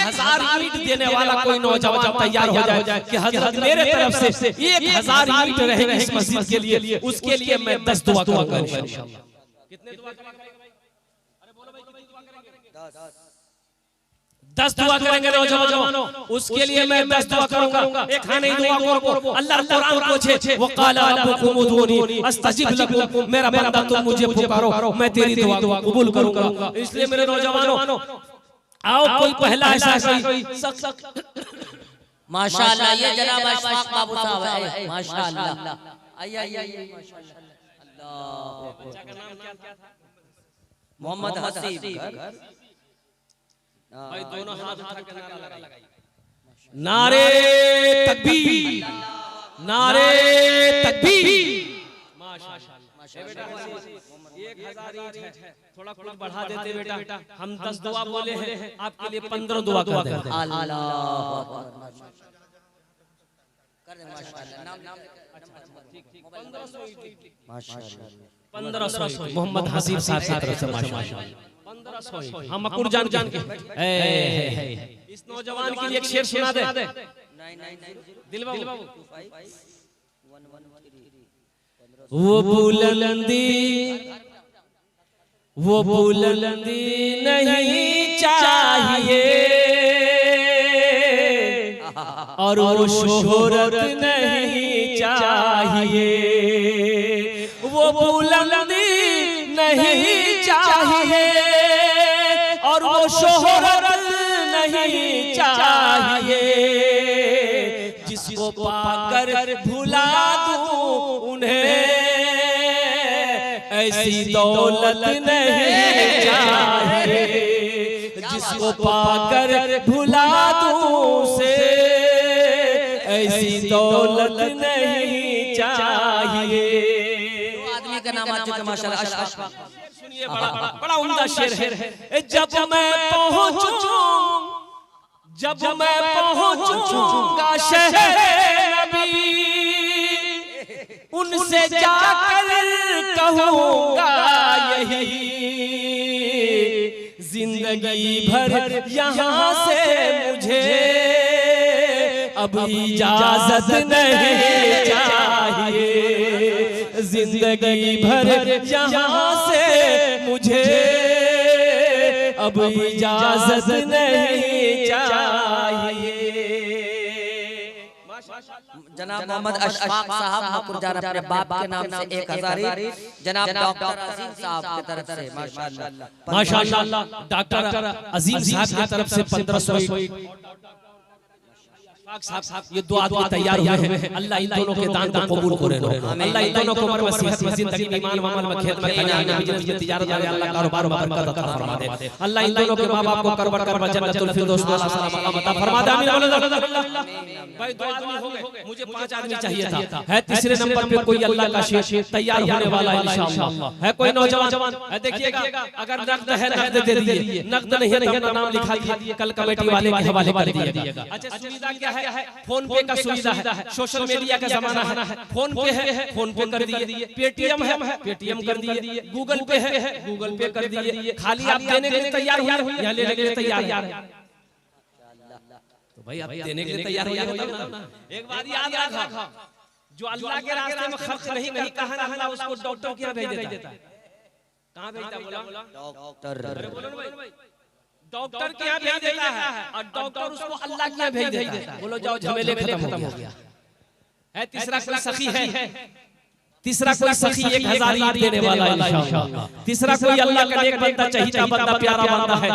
1000 ईंट देने वाला कोई नौजवान तैयार हो जाए कि हजरत मेरे तरफ से 1000 ईंट रहेगी इस मस्जिद के लिए, उसके लिए मैं 10 दुआ करूंगा इंशाअल्लाह। कितने दुआ करेंगे? अरे बोलो भाई, कितनी दुआ करेंगे? 10 दुआ करेंगे नौजवानों, उसके लिए मैं 10 दुआ करूंगा। एक खाने दुआ करो, अल्लाह कुरान पूछे वो काला रब्बुकुम उदूनी अस्तजिब लकुम, मेरा बंदा तुम मुझे पुकारो, मैं तेरी दुआ कबूल करूंगा। इसलिए मेरे नौजवानों आओ, कोई पहला ऐसा कोई माशाअल्लाह, ये जनाब अशफाक बाबू साहब है, माशाअल्लाह। आइए माशाअल्लाह। बच्चा का नाम क्या था? मोहम्मद हसीब। भाई दोनों हाथ उठा के नारा लगाइए, नारे तकबीर, नारे तकबीर। माशाअल्लाह। बेटा 1000 ईंट है, थोड़ा कुछ बढ़ा देते बेटा, हम 10 दुआ बोले हैं, आपके लिए 15 दुआ कर देते हैं। अल्लाह कर दे माशाअल्लाह। नाम ठीक 1500 ईंट माशाअल्लाह। 1500 मोहम्मद हसीब साहब की तरफ से माशाल्लाह 1500 हम मकुर जान के इस नौजवान के लिए एक शेर सुना दे दिल बाबू। वो बुलंदी नहीं चाहिए और वो शोहरत नहीं चाहिए, वो बुलंदी नहीं चाहिए और वो शोहरत नहीं चाहिए, जिसको पाकर भुला दूं उन्हें ऐसी दौलत नहीं चाहिए, जिसको पाकर भुला दूं से ऐसी दौलत नहीं चाहिए। आदमी का नाम आ चुका माशाल्लाह अशफाक। सुनिए बड़ा उम्दा शेर है। जब मैं पहुंचूंगा शहर नबी, उनसे जाकर कहूंगा यही, जिंदगी भर यहाँ से मुझे अब इजाजत नहीं चाहिए, जिंदगी भर यहाँ से मुझे अब इजाजत नहीं चाहिए। जनाब मोहम्मद अशफाक साहब मकुरजान अपने बाप के नाम से 1000 जनाब डॉक्टर अजीम साहब की तरफ से माशाल्लाह डॉक्टर अजीम साहब की तरफ से 1500 साहब ये दुआ तैयार हुए हैं। अल्लाह इन दोनों के दान को कबूल करे, अल्लाह इन दोनों को उम्र में सेहत में जिंदगी में ईमान अमल में खेत में खलियान में बिजनेस में तिजारत में अल्लाह कारोबार में बरकत अता फरमा दे। अल्लाह इन दोनों के मां-बाप को करबर करबर जन्नतुल फिरदौस में सलाम अता फरमा दे। आमीन। भाई दो आदमी हो गए, मुझे 5 आदमी चाहिए था। है तीसरे नंबर पे कोई अल्लाह का शेर तैयार होने वाला इंशाअल्लाह। है कोई नौजवान है, देखिएगा अगर नक़द है नक़द दे दीजिए, नक़द नहीं है तो अपना नाम लिखा दिए, कल कमेटी वाले के हवाले कर दीजिएगा। अच्छा सुविधा क्या है? फोन पे का सुविधा है, सोशल मीडिया का जमाना है, फोन पे है फोन पे कर दिए, पेटीएम है पेटीएम कर दिए, गूगल पे है गूगल पे कर दिए। खाली आप देने के लिए तैयार हुए या लेने के लिए तैयार है? तो भाई आप देने के लिए तैयार हो जाओ ना। एक बात याद रखो, जो अल्लाह के रास्ते में खर्च नहीं करता है ना, अल्लाह उसको डॉक्टर के यहाँ भेज देता है। कहाँ भेजता है? बोला डॉक्टर, बोलो भाई डॉक्टर के यहाँ भेज देता है और डॉक्टर उसको अल्लाह के यहाँ भेज देता है। बोलो जाओ झमेले खत्म हो गया। है तीसरा कोई सखी है, तीसरा कोई सखी 1000 ईंट देने वाला इंशाअल्लाह। तीसरा कोई अल्लाह का नेक बंदा चाहिए, बंदा प्यारा बंदा है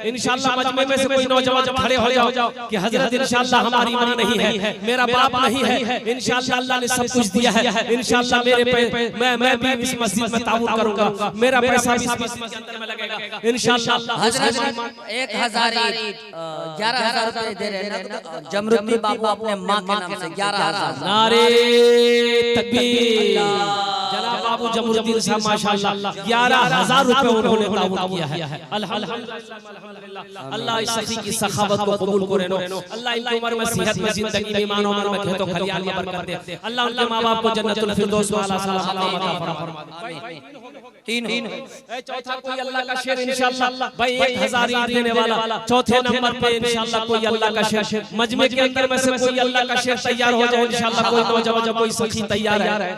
इंशाअल्लाह। मजमे में से कोई नौजवान खड़े हो जाओ कि हजरत इंशाअल्लाह हमारी मां नहीं है, मेरा बाप नहीं है, इंशाअल्लाह अल्लाह ने सब कुछ दिया है, इंशाअल्लाह मेरे मैं भी इस मस्जिद में ताउन करूंगा, मेरा पैसा भी इस मस्जिद के अंदर में लगेगा इंशाअल्लाह। हजरत 1000 11,000 रुपए दे रहे हैं जमरुद्दीन बाबू अपने मां के नाम से 11,000। नारे तकबीर। जनाब बाबू जमरुद्दीन साहब माशाल्लाह 11,000 रुपए उन्होंने ताउन किया है। अल्हम्दुलिल्लाह अल्लाह इस सखी की सखावत को कबूल करे, अल्लाह इनकी उम्र में सेहत में जिंदगी में ईमान उम्र में खेतों खलियान में बरकत दे, अल्लाह उनके मां-बाप को जन्नतुल फिरदौस में अता फरमा दे। तीन चौथा कोई अल्लाह का शेर इंशाअल्लाह। भाई 1000 ईंट देने वाला चौथे नंबर पे इंशाअल्लाह कोई अल्लाह का शेर, मजमे के अंदर में से कोई अल्लाह का शेर तैयार हो जाए इंशाअल्लाह। कोई नौजवान कोई सखी तैयार है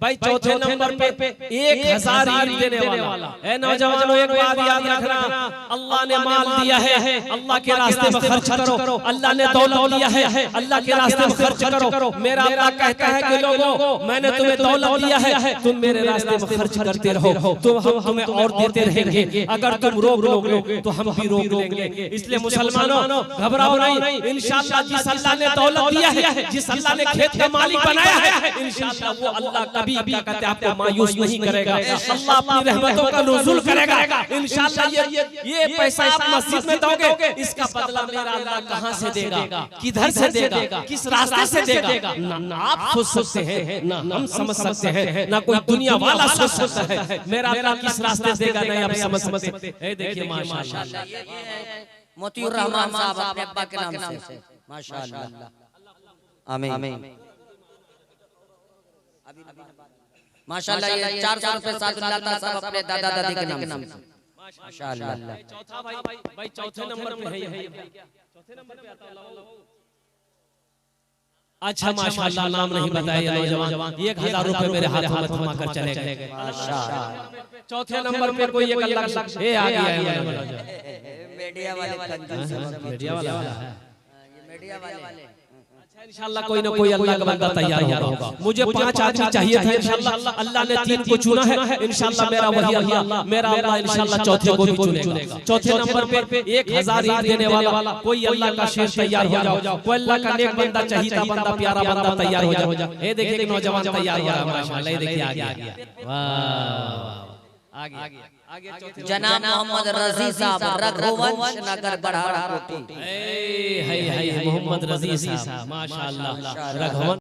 भाई चौथे नंबर पे 1000 ईंट देने वाला है। नौजवानों एक बात याद रखना, अल्लाह ने माल दिया है, अल्लाह के रास्ते में खर्च करो। अल्लाह ने दौलत दिया है, अल्लाह के रास्ते में खर्च करो। मेरा अल्लाह कहता है कि लोगों मैंने तुम्हें दौलत दिया है, तुम मेरे रास्ते में खर्च करते रहो, तो हम तुम्हें और देते रहेंगे। अगर तुम रोक लोगे तो हम भी रोक लेंगे। इसलिए मुसलमानों घबराओ नहीं, इंशाअल्लाह जिस अल्लाह ने दौलत दिया है, जिस अल्लाह ने खेत का मालिक बनाया है, इंशाअल्लाह वो अल्लाह कभी क्या कहते हैं आपको मायूस नहीं करेगा। अल्लाह अपनी रहमतों का नुज़ूल करेगा इंशाअल्लाह। ये पैसा आप मस्जिद में दोगे, इसका बदला मेरा अल्लाह कहां से देगा, किधर से देगा, किस रास्ते से देगा, ना आप सोच सकते हैं, ना हम समझ सकते हैं, ना कोई दुनिया वाला सोच सकता है मेरा अल्लाह किस रास्ते से देगा, नहीं आप समझ सकते। देखिए माशाअल्लाह मोतीउर रहमान साहब अपने अब्बा के नाम से माशाअल्लाह। आमीन। माशाल्लाह ये 400 रुपए साथ लाता सब अपने दादा दादी के नाम से माशाल्लाह। चौथा भाई चौथे नंबर पे है ये चौथे नंबर पे आता है। अच्छा माशाल्लाह नाम नहीं बताया नौजवान 1000 रुपए मेरे हाथों में थमा कर चले गए माशाल्लाह। चौथे नंबर पे कोई एक अलग ये आ गया है मीडिया वाले कंजूस मीडिया वाला है ये मीडिया वाले। इंशाल्लाह कोई ना कोई अल्लाह का बंदा तैयार होगा। मुझे 5 आदमी चाहिए था इंशाल्लाह अल्लाह ने 3 को चुना है इंशाल्लाह मेरा वही अल्लाह मेरा अल्लाह इंशाल्लाह चौथे को भी चुनेगा। चौथे नंबर पे 1000 ईद देने वाला कोई अल्लाह का शेर तैयार हो जाओ। कोई अल्लाह का नेक बंदा चाहिए बंदा प्यारा बंदा तैयार हो जाओ। ये देखिए एक नौजवान तैयार हो रहा है माशाल्लाह। ये देखिए आ गया वाह आगे जनाब मोहम्मद रजी साहब रघुवंश नगर बड़ाड़ा कोटी। मोहम्मद रजी साहब माशाल्लाह रघुवंश